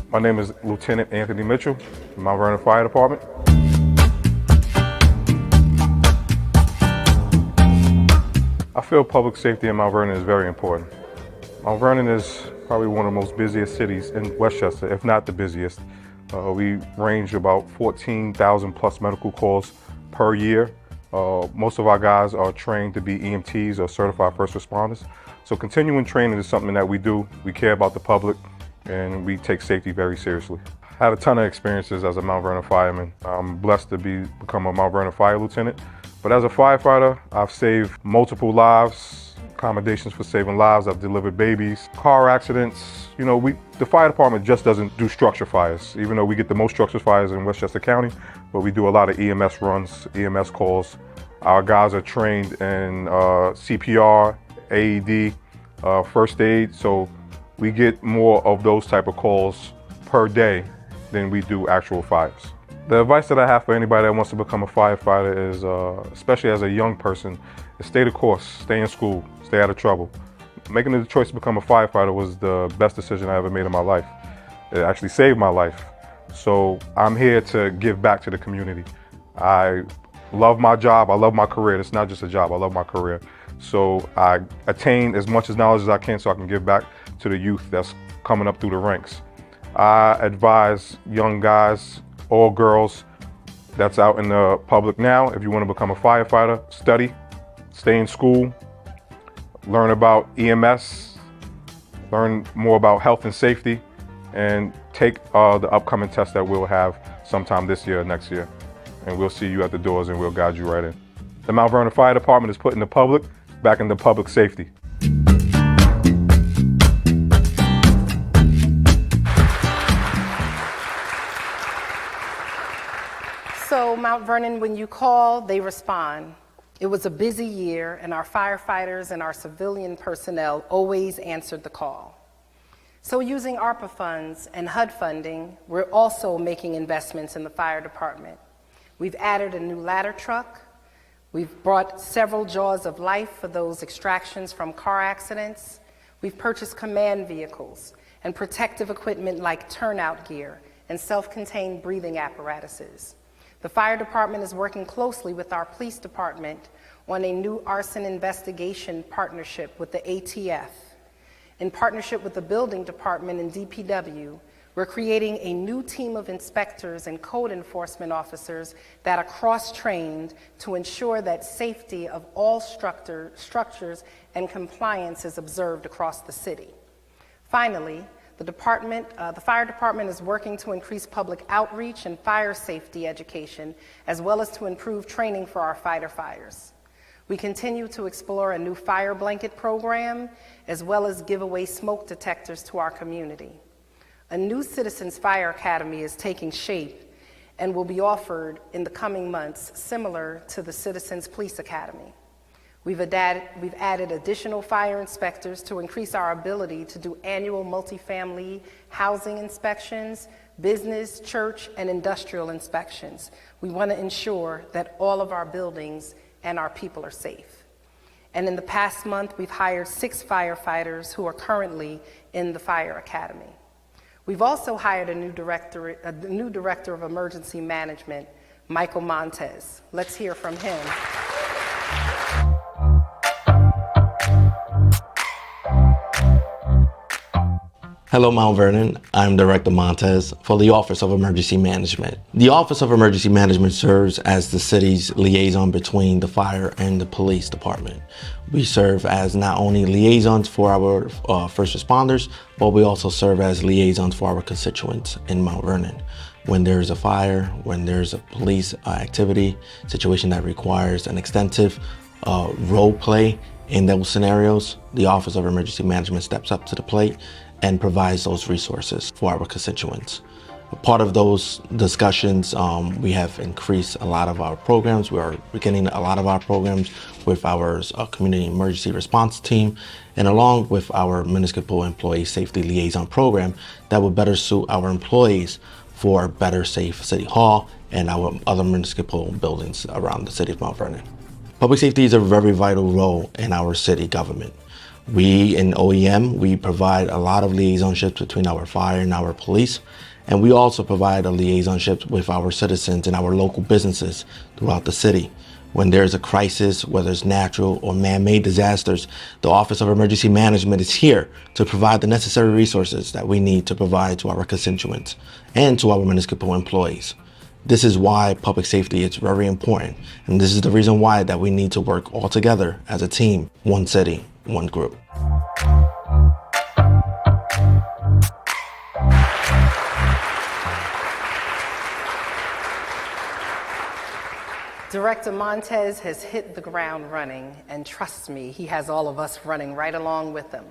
My name is Lieutenant Anthony Mitchell, Mount Vernon Fire Department. I feel public safety in Mount Vernon is very important. Mount Vernon is probably one of the most busiest cities in Westchester, if not the busiest. We range about 14,000 plus medical calls per year. Most of our guys are trained to be EMTs or certified first responders. So continuing training is something that we do. We care about the public and we take safety very seriously. I had a ton of experiences as a Mount Vernon fireman. I'm blessed to become a Mount Vernon fire lieutenant. But as a firefighter, I've saved multiple lives, accommodations for saving lives. I've delivered babies. Car accidents, you know, the fire department just doesn't do structure fires, even though we get the most structure fires in Westchester County, but we do a lot of EMS runs, EMS calls. Our guys are trained in CPR, AED, first aid, so we get more of those type of calls per day than we do actual fires. The advice that I have for anybody that wants to become a firefighter is, especially as a young person, is stay the course, stay in school, stay out of trouble. Making the choice to become a firefighter was the best decision I ever made in my life. It actually saved my life. So I'm here to give back to the community. I love my job, I love my career. It's not just a job, I love my career. So I attain as much knowledge as I can so I can give back to the youth that's coming up through the ranks. I advise young guys or girls that's out in the public now, if you want to become a firefighter, study, stay in school, learn about EMS, learn more about health and safety, and take the upcoming test that we'll have sometime this year or next year. And we'll see you at the doors and we'll guide you right in. The Mount Vernon Fire Department is putting the public back into public safety. So Mount Vernon, when you call, they respond. It was a busy year, and our firefighters and our civilian personnel always answered the call. So using ARPA funds and HUD funding, we're also making investments in the fire department. We've added a new ladder truck. We've brought several jaws of life for those extractions from car accidents. We've purchased command vehicles and protective equipment like turnout gear and self-contained breathing apparatuses. The fire department is working closely with our police department on a new arson investigation partnership with the ATF. In partnership with the building department and DPW, we're creating a new team of inspectors and code enforcement officers that are cross-trained to ensure that safety of all structures and compliance is observed across the city. Finally, the fire department is working to increase public outreach and fire safety education, as well as to improve training for our firefighters. We continue to explore a new fire blanket program, as well as give away smoke detectors to our community. A new Citizens Fire Academy is taking shape and will be offered in the coming months, similar to the Citizens Police Academy. We've added additional fire inspectors to increase our ability to do annual multifamily housing inspections, business, church, and industrial inspections. We want to ensure that all of our buildings and our people are safe. And in the past month, we've hired 6 firefighters who are currently in the Fire Academy. We've also hired a new director of emergency management, Michael Montez. Let's hear from him. Hello, Mount Vernon. I'm Director Montez for the Office of Emergency Management. The Office of Emergency Management serves as the city's liaison between the fire and the police department. We serve as not only liaisons for our first responders, but we also serve as liaisons for our constituents in Mount Vernon. When there's a fire, when there's a police activity, situation that requires an extensive role play in those scenarios, the Office of Emergency Management steps up to the plate and provides those resources for our constituents. Part of those discussions, we have increased a lot of our programs. We are beginning a lot of our programs with our community emergency response team, and along with our municipal employee safety liaison program that will better suit our employees for a better safe city hall and our other municipal buildings around the city of Mount Vernon. Public safety is a very vital role in our city government. We in OEM, we provide a lot of liaisonships between our fire and our police, and we also provide a liaisonship with our citizens and our local businesses throughout the city. When there's a crisis, whether it's natural or man-made disasters, the Office of Emergency Management is here to provide the necessary resources that we need to provide to our constituents and to our municipal employees. This is why public safety is very important, and this is the reason why that we need to work all together as a team, one city, one group. Director Montez has hit the ground running, and trust me, he has all of us running right along with him.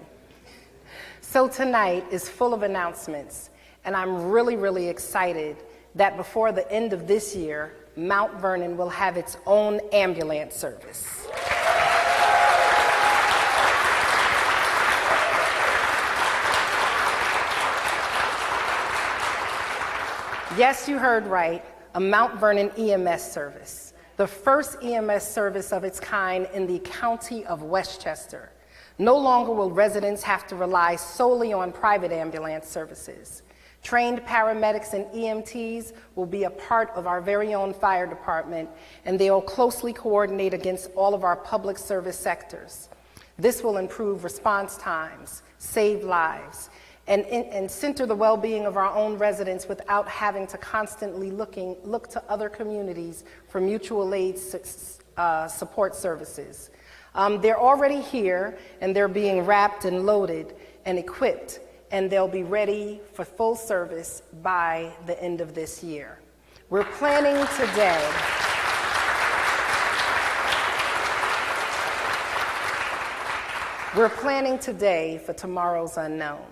So tonight is full of announcements, and I'm really excited that before the end of this year, Mount Vernon will have its own ambulance service. Yes, you heard right, a Mount Vernon EMS service, the first EMS service of its kind in the county of Westchester. No longer will residents have to rely solely on private ambulance services. Trained paramedics and EMTs will be a part of our very own fire department, and they will closely coordinate against all of our public service sectors. This will improve response times, save lives, and center the well-being of our own residents without having to constantly look to other communities for mutual aid support services. They're already here, and they're being wrapped and loaded and equipped, and they'll be ready for full service by the end of this year. We're planning today for tomorrow's unknown.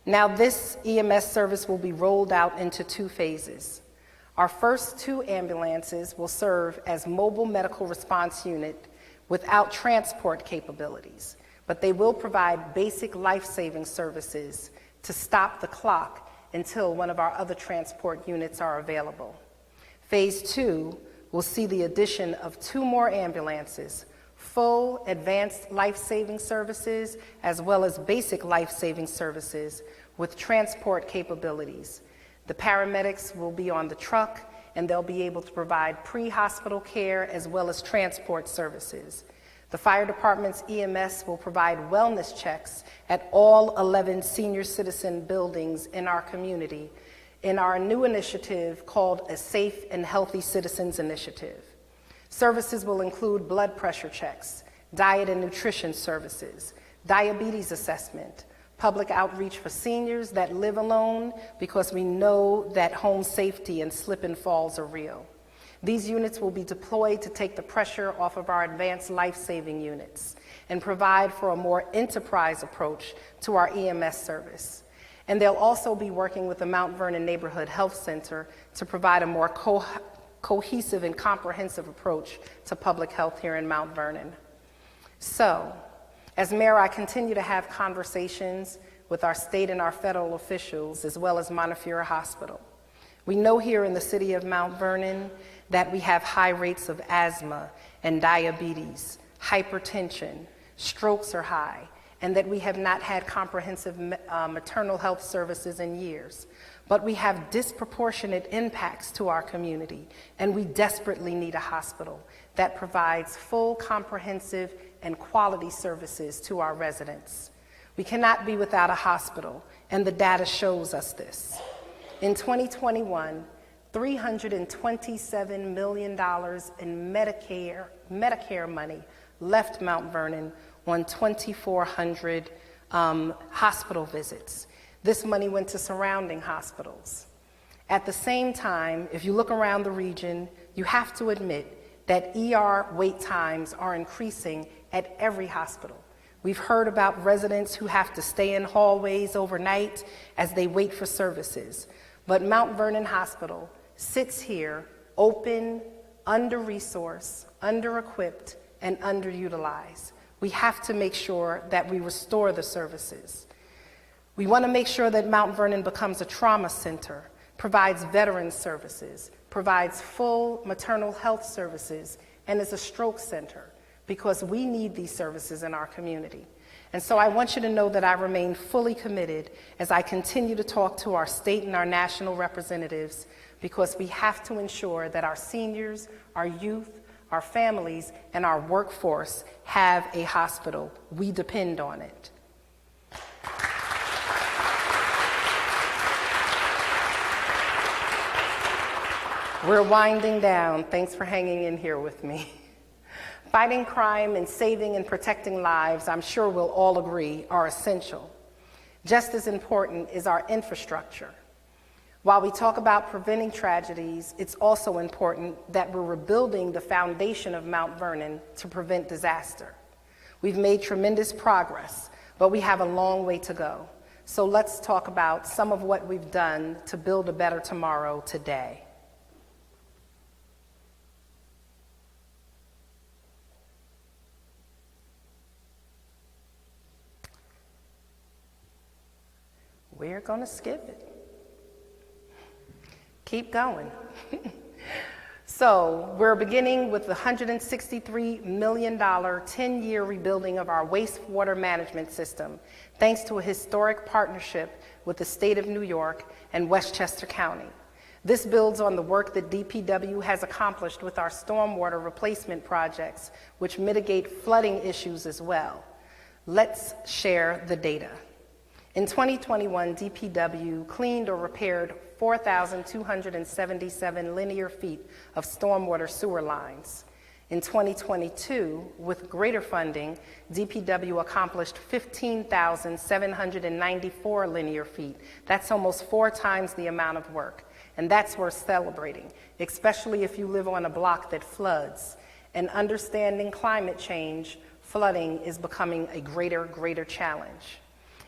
Now, this EMS service will be rolled out into 2 phases. Our first 2 ambulances will serve as mobile medical response unit without transport capabilities, but they will provide basic life-saving services to stop the clock until one of our other transport units are available. Phase 2 will see the addition of 2 more ambulances, full advanced life-saving services, as well as basic life-saving services with transport capabilities. The paramedics will be on the truck, and they'll be able to provide pre-hospital care as well as transport services. The fire department's EMS will provide wellness checks at all 11 senior citizen buildings in our community in our new initiative called a Safe and Healthy Citizens Initiative. Services will include blood pressure checks, diet and nutrition services, diabetes assessment, public outreach for seniors that live alone because we know that home safety and slip and falls are real. These units will be deployed to take the pressure off of our advanced life-saving units and provide for a more enterprise approach to our EMS service. And they'll also be working with the Mount Vernon Neighborhood Health Center to provide a more cohesive and comprehensive approach to public health here in Mount Vernon. So, as mayor, I continue to have conversations with our state and our federal officials, as well as Montefiore Hospital. We know here in the city of Mount Vernon that we have high rates of asthma and diabetes, hypertension, strokes are high, and that we have not had comprehensive maternal health services in years. But we have disproportionate impacts to our community, and we desperately need a hospital that provides full, comprehensive, and quality services to our residents. We cannot be without a hospital, and the data shows us this. In 2021, $327 million in Medicare money left Mount Vernon on 2,400 hospital visits. This money went to surrounding hospitals. At the same time, if you look around the region, you have to admit that ER wait times are increasing at every hospital. We've heard about residents who have to stay in hallways overnight as they wait for services. But Mount Vernon Hospital sits here open, under-resourced, under-equipped, and underutilized. We have to make sure that we restore the services. We want to make sure that Mount Vernon becomes a trauma center, provides veteran services, provides full maternal health services, and is a stroke center, because we need these services in our community. And so I want you to know that I remain fully committed as I continue to talk to our state and our national representatives, because we have to ensure that our seniors, our youth, our families, and our workforce have a hospital. We depend on it. We're winding down. Thanks for hanging in here with me. Fighting crime and saving and protecting lives, I'm sure we'll all agree, are essential. Just as important is our infrastructure. While we talk about preventing tragedies, it's also important that we're rebuilding the foundation of Mount Vernon to prevent disaster. We've made tremendous progress, but we have a long way to go. So let's talk about some of what we've done to build a better tomorrow today. We're going to skip it. Keep going. So we're beginning with the $163 million 10-year rebuilding of our wastewater management system, thanks to a historic partnership with the state of New York and Westchester County. This builds on the work that DPW has accomplished with our stormwater replacement projects, which mitigate flooding issues as well. Let's share the data. In 2021, DPW cleaned or repaired 4,277 linear feet of stormwater sewer lines. In 2022, with greater funding, DPW accomplished 15,794 linear feet. That's almost 4 times the amount of work. And that's worth celebrating, especially if you live on a block that floods. And understanding climate change, flooding is becoming a greater challenge.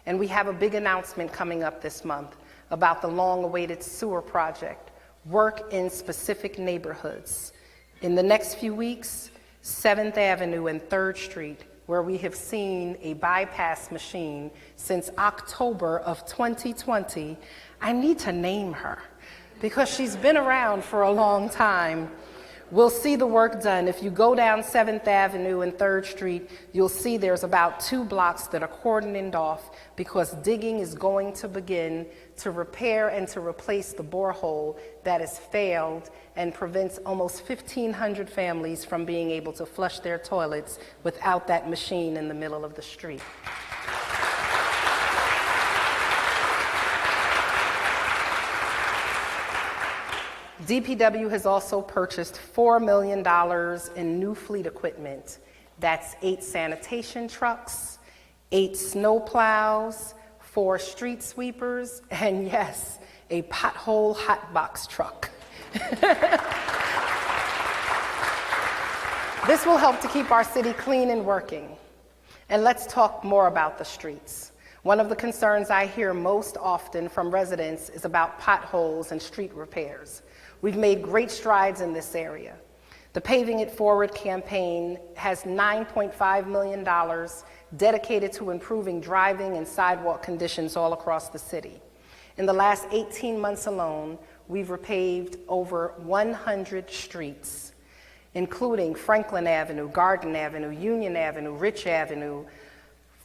And we have a big announcement coming up this month about the long-awaited sewer project, work in specific neighborhoods. In the next few weeks, 7th Avenue and 3rd Street, where we have seen a bypass machine since October of 2020, I need to name her because she's been around for a long time. We'll see the work done. If you go down 7th Avenue and 3rd Street, you'll see there's about 2 blocks that are cordoned off because digging is going to begin to repair and to replace the borehole that has failed and prevents almost 1,500 families from being able to flush their toilets without that machine in the middle of the street. DPW has also purchased $4 million in new fleet equipment. That's 8 sanitation trucks, 8 snow plows, 4 street sweepers, and yes, a pothole hot box truck. This will help to keep our city clean and working. And let's talk more about the streets. One of the concerns I hear most often from residents is about potholes and street repairs. We've made great strides in this area. The Paving It Forward campaign has $9.5 million dedicated to improving driving and sidewalk conditions all across the city. In the last 18 months alone, we've repaved over 100 streets, including Franklin Avenue, Garden Avenue, Union Avenue, Rich Avenue,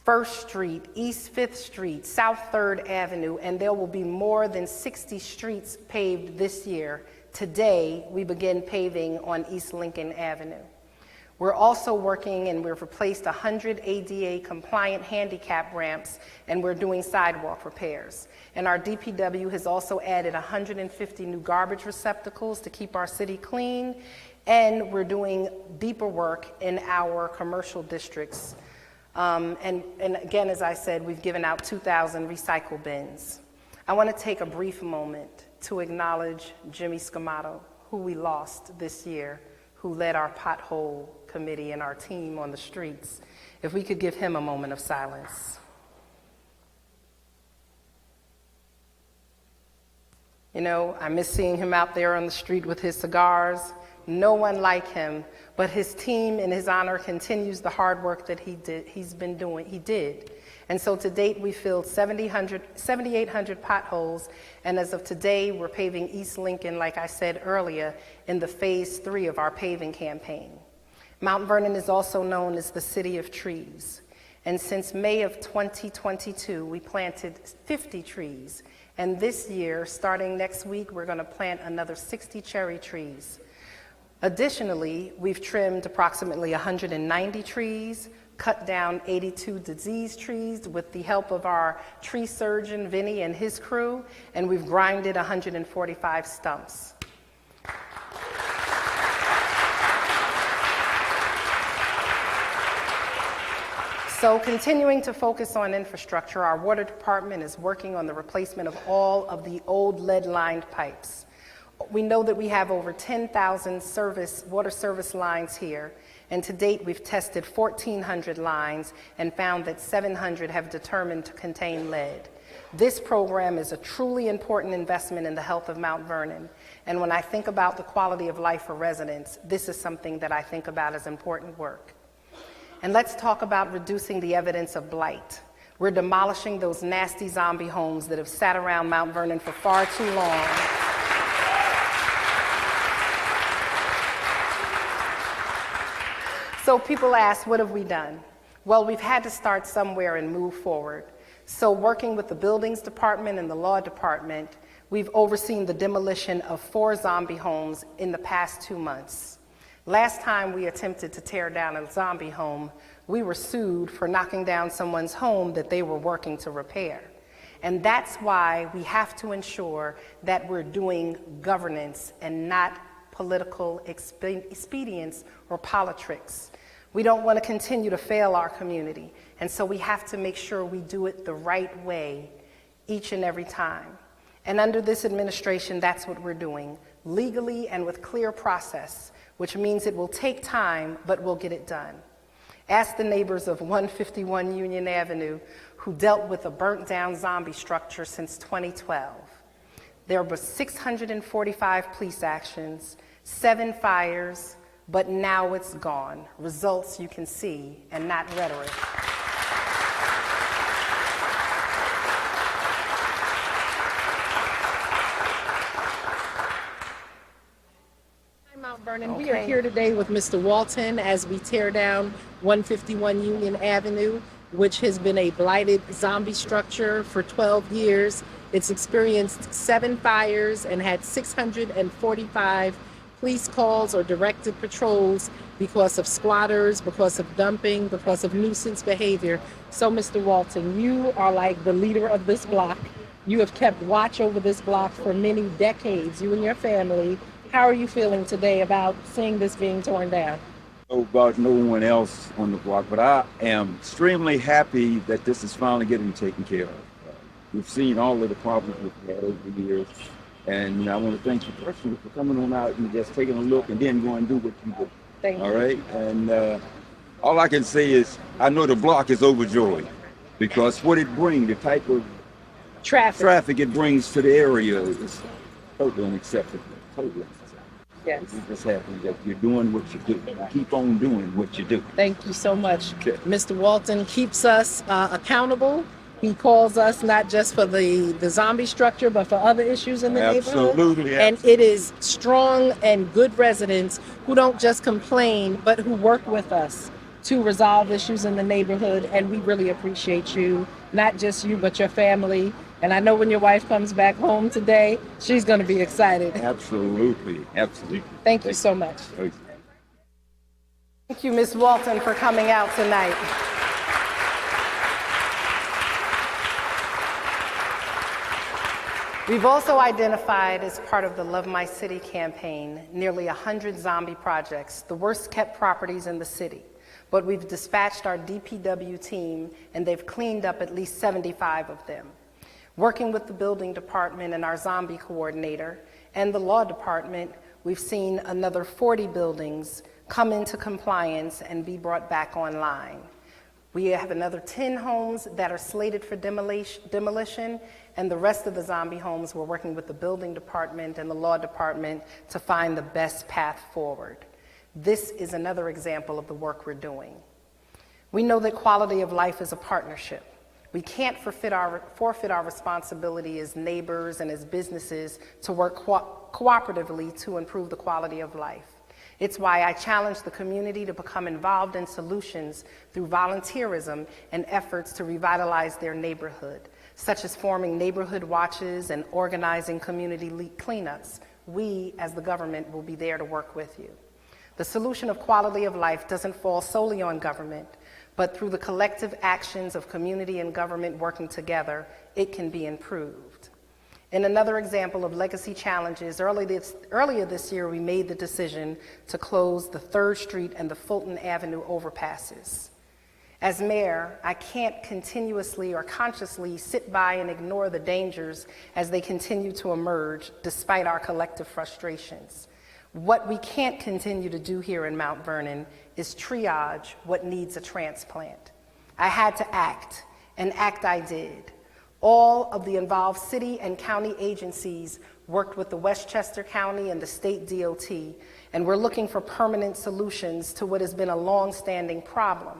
1st Street, East 5th Street, South 3rd Avenue, and there will be more than 60 streets paved this year. Today, we begin paving on East Lincoln Avenue. We're also working and we've replaced 100 ADA compliant handicap ramps and we're doing sidewalk repairs. And our DPW has also added 150 new garbage receptacles to keep our city clean, and we're doing deeper work in our commercial districts. And again, as I said, we've given out 2,000 recycle bins. I want to take a brief moment to acknowledge Jimmy Scamato, who we lost this year, who led our pothole committee and our team on the streets. If we could give him a moment of silence. You know, I miss seeing him out there on the street with his cigars. No one like him, but his team in his honor continues the hard work that he did. And so to date, we filled 7,800 potholes, and as of today, we're paving East Lincoln, like I said earlier, in the phase 3 of our paving campaign. Mount Vernon is also known as the City of Trees, and since May of 2022, we planted 50 trees, and this year, starting next week, we're gonna plant another 60 cherry trees. Additionally, we've trimmed approximately 190 trees, cut down 82 disease trees with the help of our tree surgeon, Vinny, and his crew, and we've grinded 145 stumps. So continuing to focus on infrastructure, our water department is working on the replacement of all of the old lead-lined pipes. We know that we have over 10,000 water service lines here, and to date we've tested 1,400 lines and found that 700 have determined to contain lead. This program is a truly important investment in the health of Mount Vernon, and when I think about the quality of life for residents, this is something that I think about as important work. And let's talk about reducing the evidence of blight. We're demolishing those nasty zombie homes that have sat around Mount Vernon for far too long. So people ask, what have we done? Well, we've had to start somewhere and move forward. So working with the buildings department and the law department, we've overseen the demolition of 4 zombie homes in the past 2 months. Last time we attempted to tear down a zombie home, we were sued for knocking down someone's home that they were working to repair. And that's why we have to ensure that we're doing governance and not political expedience or politics. We don't want to continue to fail our community, and so we have to make sure we do it the right way each and every time. And under this administration, that's what we're doing, legally and with clear process, which means it will take time, but we'll get it done. Ask the neighbors of 151 Union Avenue who dealt with a burnt-down zombie structure since 2012. There were 645 police actions, 7 fires, but now it's gone. Results you can see and not rhetoric. Hi, Mount Vernon. We are here today with Mr. Walton as we tear down 151 Union Avenue, which has been a blighted zombie structure for 12 years. It's experienced 7 fires and had 645 police calls or directed patrols because of squatters, because of dumping, because of nuisance behavior. So, Mr. Walton, you are like the leader of this block. You have kept watch over this block for many decades, you and your family. How are you feeling today about seeing this being torn down? About no one else on the block, but I am extremely happy that this is finally getting taken care of. We've seen all of the problems we've had over the years, and I want to thank you personally for coming on out and just taking a look and then going and do what you do. Thank you. All right, and all I can say is I know the block is overjoyed because what it brings, the type of traffic it brings to the area is totally unacceptable. Totally unacceptable. Yes. We're just happy that you're doing what you do. Keep on doing what you do. Thank you so much. Okay. Mr. Walton keeps us accountable. He calls us not just for the zombie structure, but for other issues in the neighborhood. Absolutely. And it is strong and good residents who don't just complain, but who work with us to resolve issues in the neighborhood. And we really appreciate you, not just you, but your family. And I know when your wife comes back home today, she's going to be excited. Absolutely. Absolutely. Thank you so much. Thank you, Ms. Walton, for coming out tonight. We've also identified as part of the Love My City campaign nearly 100 zombie projects, the worst kept properties in the city. But we've dispatched our DPW team and they've cleaned up at least 75 of them. Working with the building department and our zombie coordinator and the law department, we've seen another 40 buildings come into compliance and be brought back online. We have another 10 homes that are slated for demolition, and the rest of the zombie homes, we're working with the building department and the law department to find the best path forward. This is another example of the work we're doing. We know that quality of life is a partnership. We can't forfeit our responsibility as neighbors and as businesses to work cooperatively to improve the quality of life. It's why I challenge the community to become involved in solutions through volunteerism and efforts to revitalize their neighborhood, such as forming neighborhood watches and organizing community cleanups. We, as the government, will be there to work with you. The solution of quality of life doesn't fall solely on government, but through the collective actions of community and government working together, it can be improved. In another example of legacy challenges, earlier this year, we made the decision to close the 3rd Street and the Fulton Avenue overpasses. As mayor, I can't continuously or consciously sit by and ignore the dangers as they continue to emerge despite our collective frustrations. What we can't continue to do here in Mount Vernon is triage what needs a transplant. I had to act, and act I did. All of the involved city and county agencies worked with the Westchester County and the state DOT, and we're looking for permanent solutions to what has been a long-standing problem.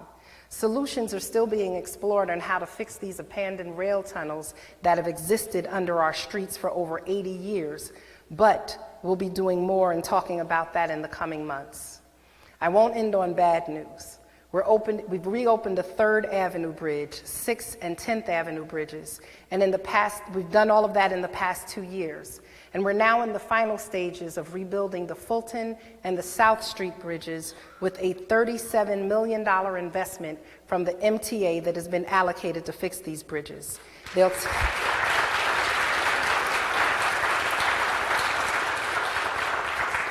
Solutions are still being explored on how to fix these abandoned rail tunnels that have existed under our streets for over 80 years, but we'll be doing more and talking about that in the coming months. I won't end on bad news. We've reopened the 3rd Avenue Bridge, 6th and 10th Avenue bridges, and we've done all of that in the past 2 years. And we're now in the final stages of rebuilding the Fulton and the South Street bridges with a $37 million investment from the MTA that has been allocated to fix these bridges.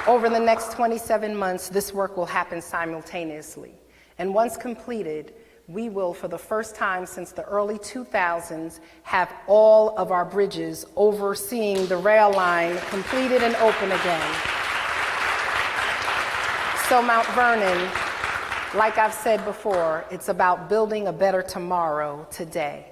Over the next 27 months, this work will happen simultaneously. And once completed, we will, for the first time since the early 2000s, have all of our bridges overseeing the rail line completed and open again. So Mount Vernon, like I've said before, it's about building a better tomorrow today.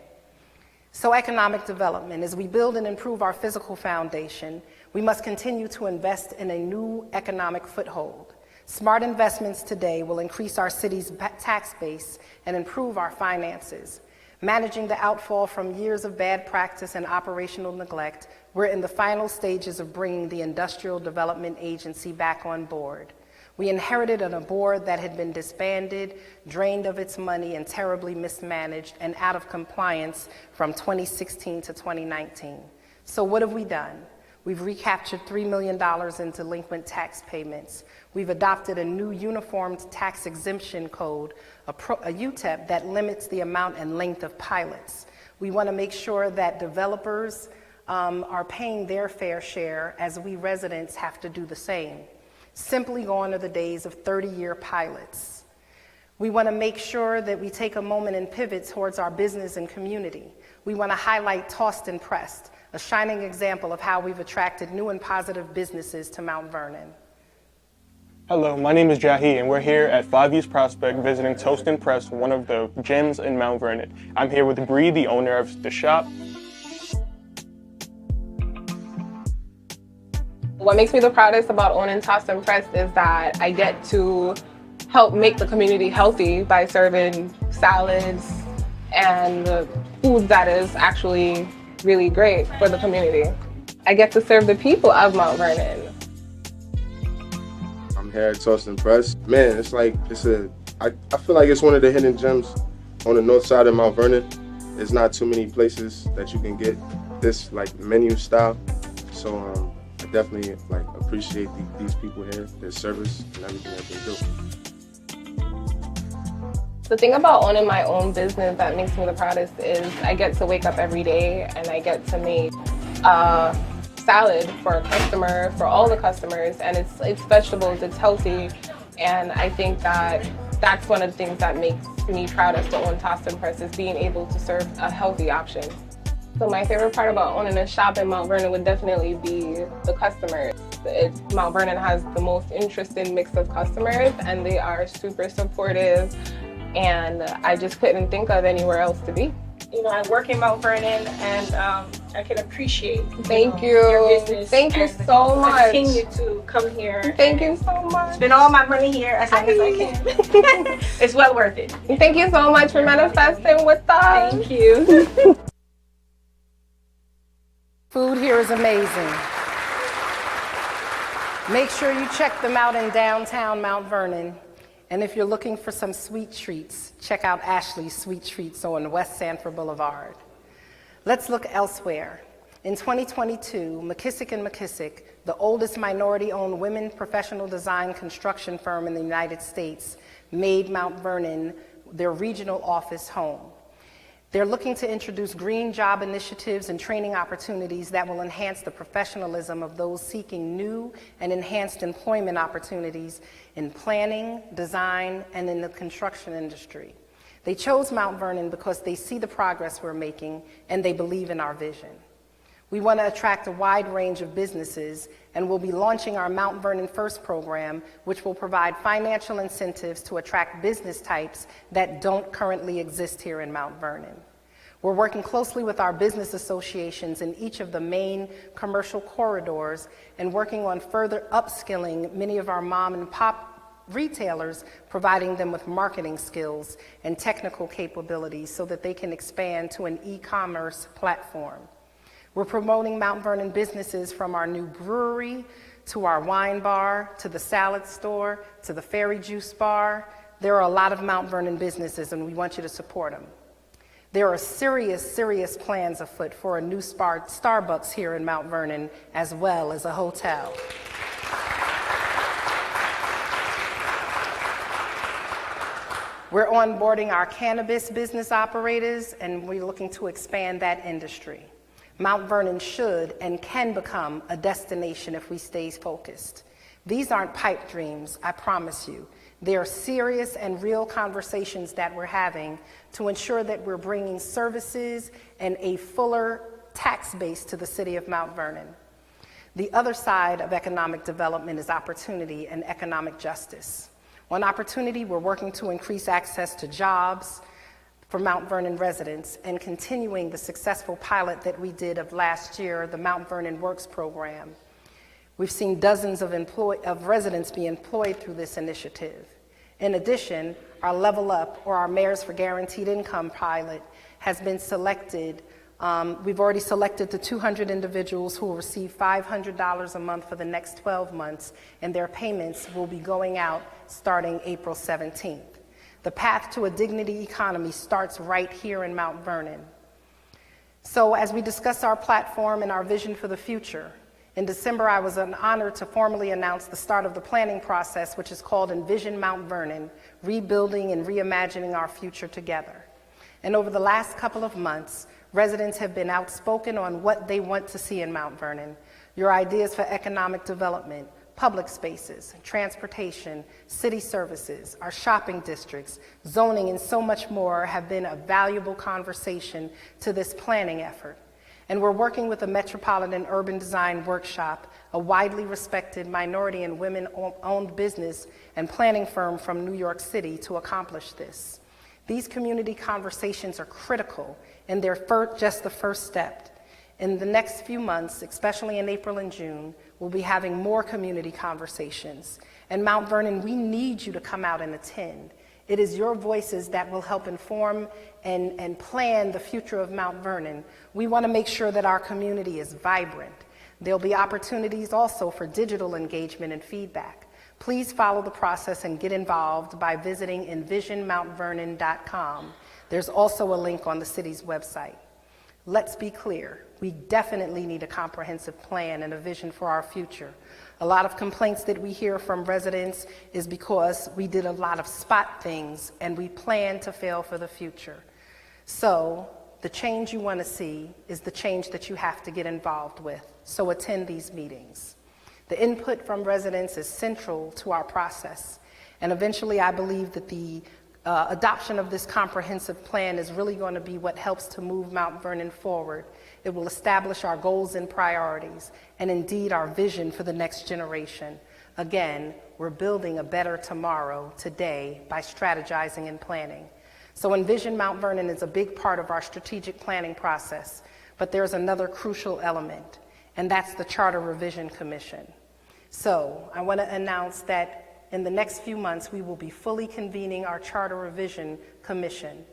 So economic development, as we build and improve our physical foundation, we must continue to invest in a new economic foothold. Smart investments today will increase our city's tax base and improve our finances. Managing the outfall from years of bad practice and operational neglect, we're in the final stages of bringing the Industrial Development Agency back on board. We inherited a board that had been disbanded, drained of its money, and terribly mismanaged and out of compliance from 2016 to 2019. So what have we done? We've recaptured $3 million in delinquent tax payments. We've adopted a new uniformed tax exemption code, a UTEP, that limits the amount and length of pilots. We want to make sure that developers are paying their fair share as we residents have to do the same. Simply gone are the days of 30-year pilots. We want to make sure that we take a moment and pivot towards our business and community. We want to highlight Tossed and Pressed, a shining example of how we've attracted new and positive businesses to Mount Vernon. Hello, my name is Jahi, and we're here at 5 East Prospect visiting Toast and Press, one of the gyms in Mount Vernon. I'm here with Bree, the owner of the shop. What makes me the proudest about owning Toast and Press is that I get to help make the community healthy by serving salads and food that is actually really great for the community. I get to serve the people of Mount Vernon. I'm here at Toast and Press. Man, I feel like it's one of the hidden gems on the north side of Mount Vernon. There's not too many places that you can get this menu style. So I definitely appreciate these people here, their service and everything that they do. The thing about owning my own business that makes me the proudest is I get to wake up every day and I get to make a salad for a customer, for all the customers, and it's vegetables, it's healthy, and I think that that's one of the things that makes me proudest to own Toast and Press is being able to serve a healthy option. So my favorite part about owning a shop in Mount Vernon would definitely be the customers. Mount Vernon has the most interesting mix of customers, and they are super supportive, and I just couldn't think of anywhere else to be. You know, I work in Mount Vernon, and I can appreciate Thank you. your business. Thank you so much. Continue to come here. Thank you so much. Spend all my money here as long as I can. It's well worth it. Thank you so much for manifesting with us. Thank you. Food here is amazing. Make sure you check them out in downtown Mount Vernon. And if you're looking for some sweet treats, check out Ashley's Sweet Treats on West Sanford Boulevard. Let's look elsewhere. In 2022, McKissick & McKissick, the oldest minority-owned women professional design construction firm in the United States, made Mount Vernon their regional office home. They're looking to introduce green job initiatives and training opportunities that will enhance the professionalism of those seeking new and enhanced employment opportunities in planning, design, and in the construction industry. They chose Mount Vernon because they see the progress we're making and they believe in our vision. We want to attract a wide range of businesses, and we'll be launching our Mount Vernon First program, which will provide financial incentives to attract business types that don't currently exist here in Mount Vernon. We're working closely with our business associations in each of the main commercial corridors and working on further upskilling many of our mom and pop retailers, providing them with marketing skills and technical capabilities so that they can expand to an e-commerce platform. We're promoting Mount Vernon businesses from our new brewery to our wine bar, to the salad store, to the Fairy Juice bar. There are a lot of Mount Vernon businesses and we want you to support them. There are serious plans afoot for a new Starbucks here in Mount Vernon, as well as a hotel. We're onboarding our cannabis business operators, and we're looking to expand that industry. Mount Vernon should and can become a destination if we stay focused. These aren't pipe dreams, I promise you. They are serious and real conversations that we're having to ensure that we're bringing services and a fuller tax base to the city of Mount Vernon. The other side of economic development is opportunity and economic justice. On opportunity, we're working to increase access to jobs for Mount Vernon residents and continuing the successful pilot that we did of last year, the Mount Vernon Works program. We've seen dozens of residents be employed through this initiative. In addition, our Level Up, or our Mayors for Guaranteed Income pilot, has been selected. We've already selected the 200 individuals who will receive $500 a month for the next 12 months, and their payments will be going out starting April 17th. The path to a dignity economy starts right here in Mount Vernon. So as we discuss our platform and our vision for the future, in December, I was honored to formally announce the start of the planning process, which is called Envision Mount Vernon, Rebuilding and Reimagining Our Future Together. And over the last couple of months, residents have been outspoken on what they want to see in Mount Vernon. Your ideas for economic development, public spaces, transportation, city services, our shopping districts, zoning, and so much more have been a valuable conversation to this planning effort. And we're working with the Metropolitan Urban Design Workshop, a widely respected minority and women-owned business and planning firm from New York City, to accomplish this. These community conversations are critical, and they're just the first step. In the next few months, especially in April and June, we'll be having more community conversations. And Mount Vernon, we need you to come out and attend. It is your voices that will help inform and plan the future of Mount Vernon. We want to make sure that our community is vibrant. There'll be opportunities also for digital engagement and feedback. Please follow the process and get involved by visiting envisionmountvernon.com. There's also a link on the city's website. Let's be clear, we definitely need a comprehensive plan and a vision for our future. A lot of complaints that we hear from residents is because we did a lot of spot things and we plan to fail for the future. So the change you want to see is the change that you have to get involved with. So attend these meetings. The input from residents is central to our process. And eventually I believe that the adoption of this comprehensive plan is really going to be what helps to move Mount Vernon forward. It will establish our goals and priorities, and indeed our vision for the next generation. Again, we're building a better tomorrow today by strategizing and planning. So Envision Mount Vernon is a big part of our strategic planning process, but there's another crucial element, and that's the Charter Revision Commission. So I want to announce that in the next few months, we will be fully convening our Charter Revision Commission.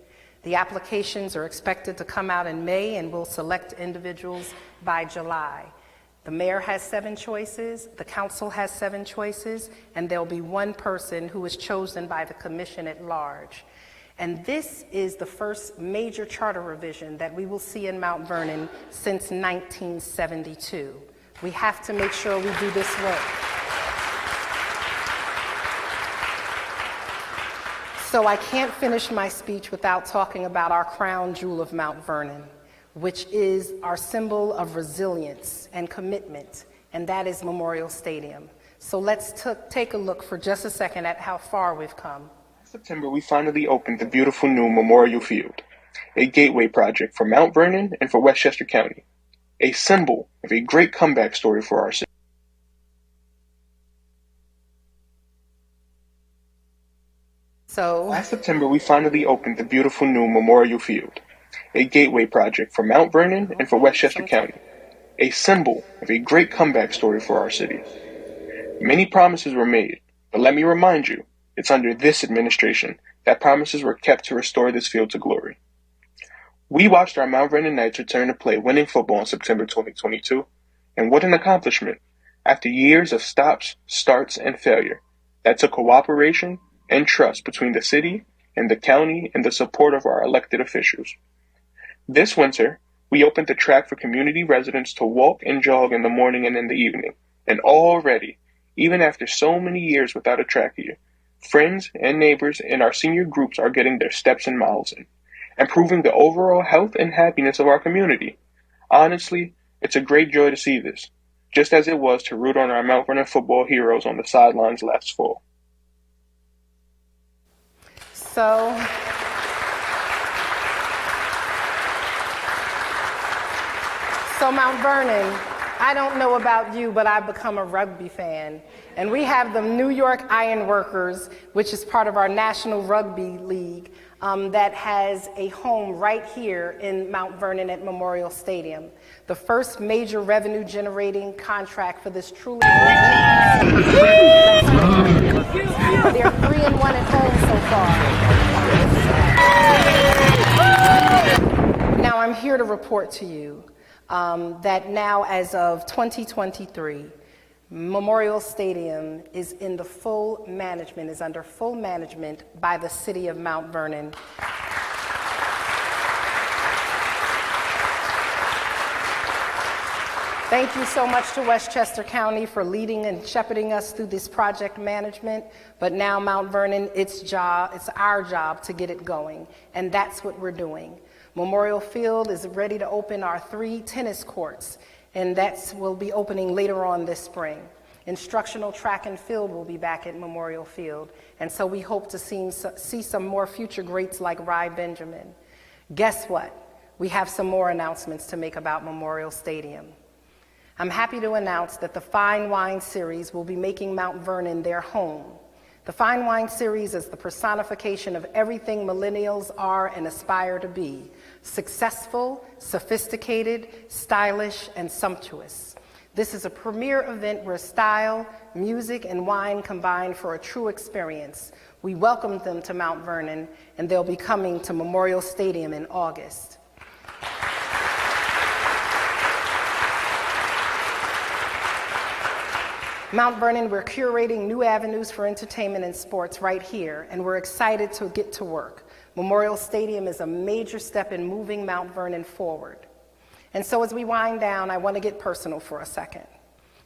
The applications are expected to come out in May, and we'll select individuals by July. The mayor has 7 choices, the council has 7 choices, and there'll be one person who is chosen by the commission at large. And this is the first major charter revision that we will see in Mount Vernon since 1972. We have to make sure we do this work. So I can't finish my speech without talking about our crown jewel of Mount Vernon, which is our symbol of resilience and commitment, and that is Memorial Stadium. So let's take a look for just a second at how far we've come. September, we finally opened the beautiful new Memorial Field, a gateway project for Mount Vernon and for Westchester County, a symbol of a great comeback story for our city. Last September, we finally opened the beautiful new Memorial Field, a gateway project for Mount Vernon and for Westchester County, a symbol of a great comeback story for our city. Many promises were made, but let me remind you, it's under this administration that promises were kept to restore this field to glory. We watched our Mount Vernon Knights return to play winning football in September 2022, and what an accomplishment! After years of stops, starts, and failure, that took cooperation and trust between the city and the county and the support of our elected officials. This winter, we opened the track for community residents to walk and jog in the morning and in the evening, and already, even after so many years without a track here, friends and neighbors in our senior groups are getting their steps and miles in, improving the overall health and happiness of our community. Honestly, it's a great joy to see this, just as it was to root on our Mount Vernon football heroes on the sidelines last fall. So Mount Vernon, I don't know about you, but I've become a rugby fan. And we have the New York Ironworkers, which is part of our National Rugby League, that has a home right here in Mount Vernon at Memorial Stadium. The first major revenue generating contract for this truly they're 3-1 at home so far. Now I'm here to report to you that now, as of 2023, Memorial Stadium is under full management by the city of Mount Vernon. Thank you so much to Westchester County for leading and shepherding us through this project management, but now Mount Vernon, it's our job to get it going, and that's what we're doing. Memorial Field is ready to open our 3 tennis courts, and that will be opening later on this spring. Instructional track and field will be back at Memorial Field, and so we hope to see some more future greats like Ry Benjamin. Guess what? We have some more announcements to make about Memorial Stadium. I'm happy to announce that the Fine Wine Series will be making Mount Vernon their home. The Fine Wine Series is the personification of everything millennials are and aspire to be: successful, sophisticated, stylish, and sumptuous. This is a premier event where style, music, and wine combine for a true experience. We welcome them to Mount Vernon, and they'll be coming to Memorial Stadium in August. Mount Vernon, we're curating new avenues for entertainment and sports right here, and we're excited to get to work. Memorial Stadium is a major step in moving Mount Vernon forward. And so as we wind down, I want to get personal for a second.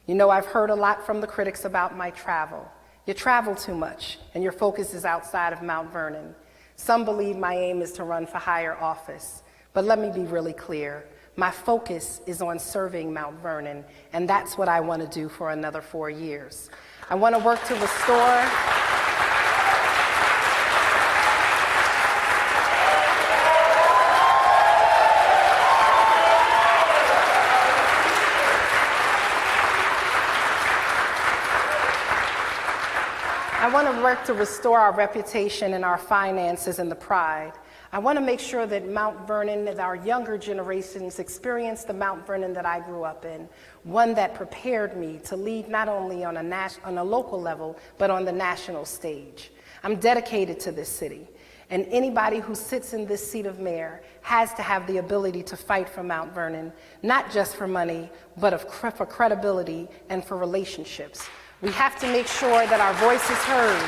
You know, I've heard a lot from the critics about my travel. You travel too much, and your focus is outside of Mount Vernon. Some believe my aim is to run for higher office, but let me be really clear. My focus is on serving Mount Vernon, and that's what I want to do for another 4 years. I want to work to restore our reputation and our finances and the pride. I want to make sure that Mount Vernon, that our younger generations experience the Mount Vernon that I grew up in, one that prepared me to lead not only on a local level, but on the national stage. I'm dedicated to this city, and anybody who sits in this seat of mayor has to have the ability to fight for Mount Vernon, not just for money, but for credibility and for relationships. We have to make sure that our voice is heard.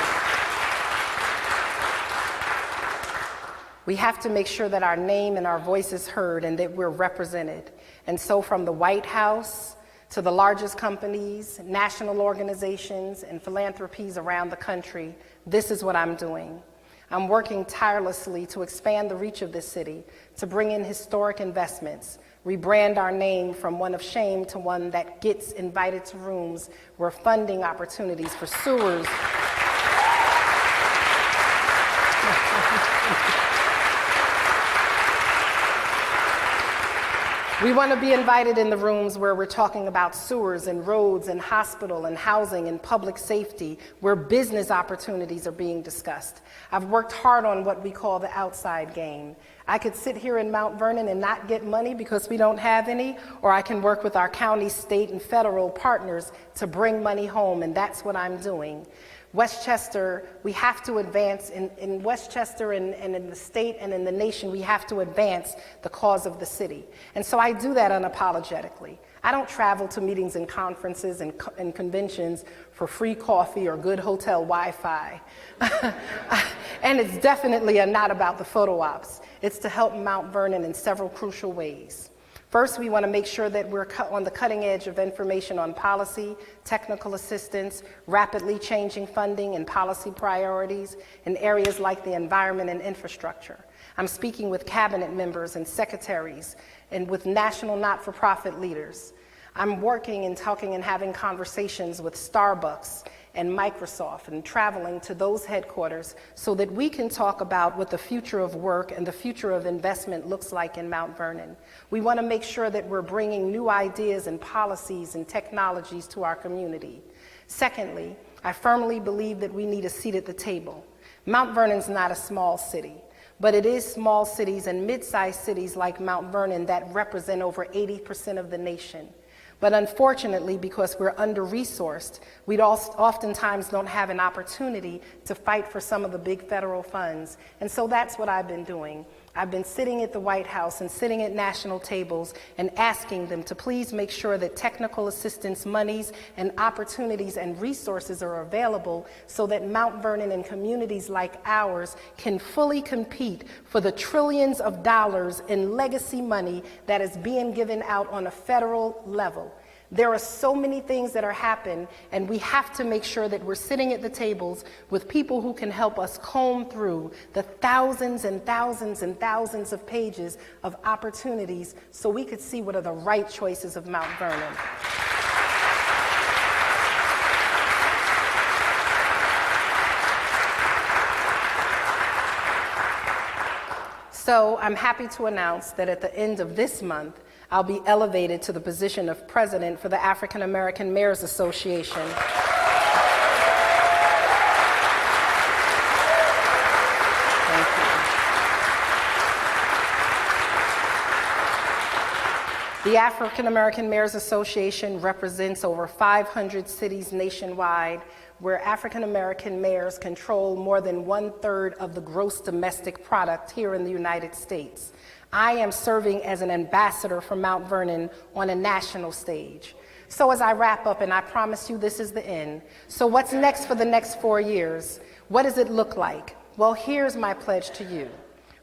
We have to make sure that our name and our voice is heard and that we're represented. And so from the White House to the largest companies, national organizations, and philanthropies around the country, this is what I'm doing. I'm working tirelessly to expand the reach of this city, to bring in historic investments, rebrand our name from one of shame to one that gets invited to rooms where funding opportunities for sewers, We want to be invited in the rooms where we're talking about sewers and roads and hospital and housing and public safety, where business opportunities are being discussed. I've worked hard on what we call the outside game. I could sit here in Mount Vernon and not get money because we don't have any, or I can work with our county, state, and federal partners to bring money home, and that's what I'm doing. Westchester, we have to advance in Westchester and in the state and in the nation, we have to advance the cause of the city. And so I do that unapologetically. I don't travel to meetings and conferences and conventions for free coffee or good hotel Wi-Fi. And it's definitely not about the photo ops. It's to help Mount Vernon in several crucial ways. First, we want to make sure that we're on the cutting edge of information on policy, technical assistance, rapidly changing funding and policy priorities in areas like the environment and infrastructure. I'm speaking with cabinet members and secretaries and with national not-for-profit leaders. I'm working and talking and having conversations with Starbucks and Microsoft and traveling to those headquarters so that we can talk about what the future of work and the future of investment looks like in Mount Vernon. We want to make sure that we're bringing new ideas and policies and technologies to our community. Secondly, I firmly believe that we need a seat at the table. Mount Vernon's not a small city, but it is small cities and mid-sized cities like Mount Vernon that represent over 80% of the nation. But unfortunately, because we're under-resourced, we oftentimes don't have an opportunity to fight for some of the big federal funds. And so that's what I've been doing. I've been sitting at the White House and sitting at national tables and asking them to please make sure that technical assistance monies and opportunities and resources are available so that Mount Vernon and communities like ours can fully compete for the trillions of dollars in legacy money that is being given out on a federal level. There are so many things that are happening, and we have to make sure that we're sitting at the tables with people who can help us comb through the thousands and thousands and thousands of pages of opportunities so we could see what are the right choices of Mount Vernon. So I'm happy to announce that at the end of this month, I'll be elevated to the position of president for the African American Mayors Association. Thank you. The African American Mayors Association represents over 500 cities nationwide where African American mayors control more than 1/3 of the gross domestic product here in the United States. I am serving as an ambassador for Mount Vernon on a national stage. So as I wrap up, and I promise you this is the end, so what's next for the next 4 years? What does it look like? Well, here's my pledge to you.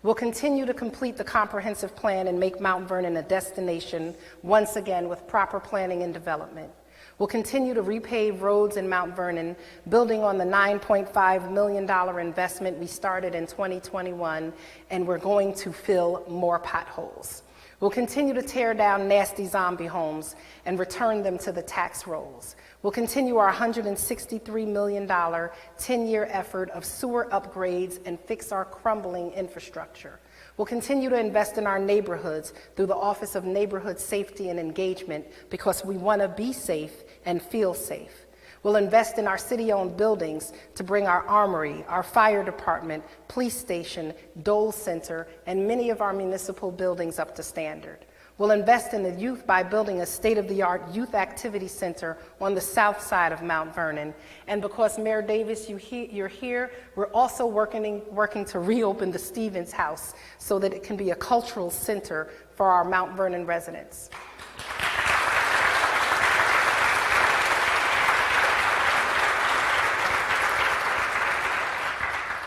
We'll continue to complete the comprehensive plan and make Mount Vernon a destination once again with proper planning and development. We'll continue to repave roads in Mount Vernon, building on the $9.5 million investment we started in 2021, and we're going to fill more potholes. We'll continue to tear down nasty zombie homes and return them to the tax rolls. We'll continue our $163 million 10-year effort of sewer upgrades and fix our crumbling infrastructure. We'll continue to invest in our neighborhoods through the Office of Neighborhood Safety and Engagement because we want to be safe and feel safe. We'll invest in our city-owned buildings to bring our armory, our fire department, police station, Dole Center, and many of our municipal buildings up to standard. We'll invest in the youth by building a state-of-the-art youth activity center on the south side of Mount Vernon. And because Mayor Davis, you're here, we're also working to reopen the Stevens House so that it can be a cultural center for our Mount Vernon residents.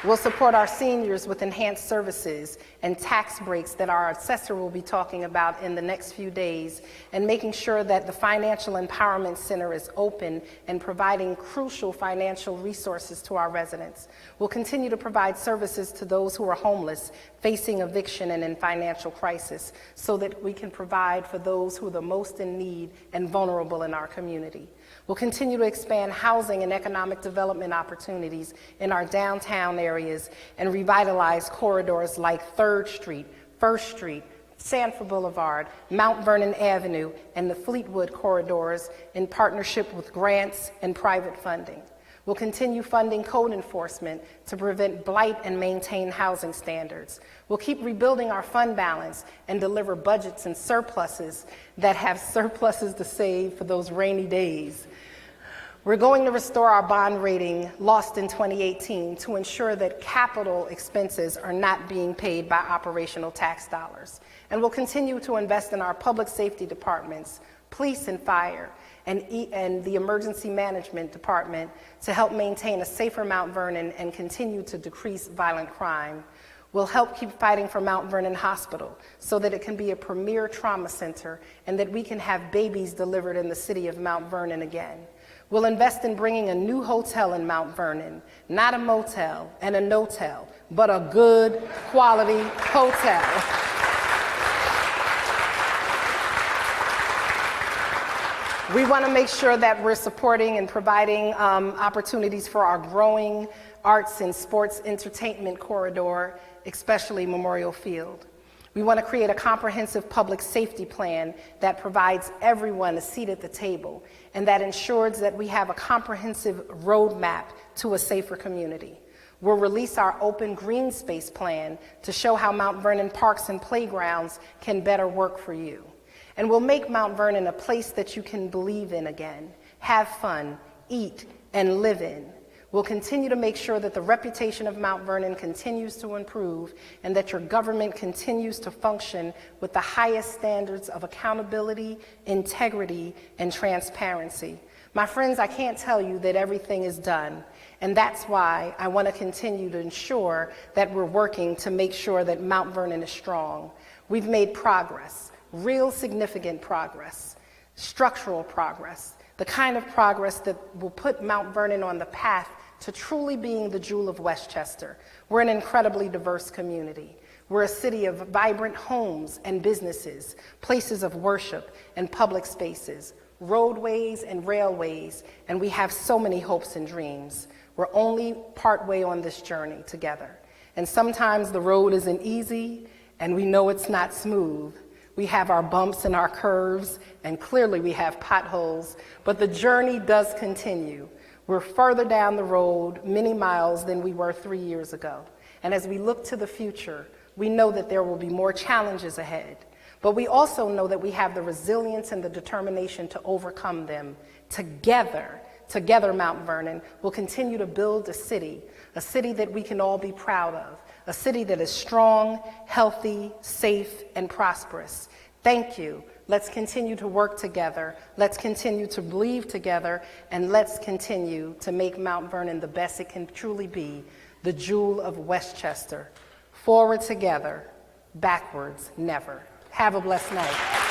We'll support our seniors with enhanced services and tax breaks that our assessor will be talking about in the next few days, and making sure that the Financial Empowerment Center is open and providing crucial financial resources to our residents. We'll continue to provide services to those who are homeless, facing eviction and in financial crisis, so that we can provide for those who are the most in need and vulnerable in our community. We'll continue to expand housing and economic development opportunities in our downtown areas and revitalize corridors like 3rd Street, 1st Street, Sanford Boulevard, Mount Vernon Avenue, and the Fleetwood corridors in partnership with grants and private funding. We'll continue funding code enforcement to prevent blight and maintain housing standards. We'll keep rebuilding our fund balance and deliver budgets and surpluses that have surpluses to save for those rainy days. We're going to restore our bond rating lost in 2018 to ensure that capital expenses are not being paid by operational tax dollars. And we'll continue to invest in our public safety departments, police and fire, and the emergency management department to help maintain a safer Mount Vernon and continue to decrease violent crime. We'll help keep fighting for Mount Vernon Hospital so that it can be a premier trauma center and that we can have babies delivered in the city of Mount Vernon again. We'll invest in bringing a new hotel in Mount Vernon, not a motel and a no-tel, but a good quality hotel. We want to make sure that we're supporting and providing opportunities for our growing arts and sports entertainment corridor, especially Memorial Field. We want to create a comprehensive public safety plan that provides everyone a seat at the table and that ensures that we have a comprehensive roadmap to a safer community. We'll release our open green space plan to show how Mount Vernon parks and playgrounds can better work for you. And we'll make Mount Vernon a place that you can believe in again, have fun, eat, and live in. We'll continue to make sure that the reputation of Mount Vernon continues to improve and that your government continues to function with the highest standards of accountability, integrity, and transparency. My friends, I can't tell you that everything is done, and that's why I want to continue to ensure that we're working to make sure that Mount Vernon is strong. We've made progress. Real significant progress, structural progress, the kind of progress that will put Mount Vernon on the path to truly being the jewel of Westchester. We're an incredibly diverse community. We're a city of vibrant homes and businesses, places of worship and public spaces, roadways and railways, and we have so many hopes and dreams. We're only partway on this journey together. And sometimes the road isn't easy, and we know it's not smooth. We have our bumps and our curves, and clearly we have potholes, but the journey does continue. We're further down the road many miles than we were 3 years ago. And as we look to the future, we know that there will be more challenges ahead, but we also know that we have the resilience and the determination to overcome them. Together, Mount Vernon will continue to build a city that we can all be proud of, a city that is strong, healthy, safe, and prosperous. Thank you. Let's continue to work together. Let's continue to believe together, and let's continue to make Mount Vernon the best it can truly be, the jewel of Westchester. Forward together, backwards never. Have a blessed night.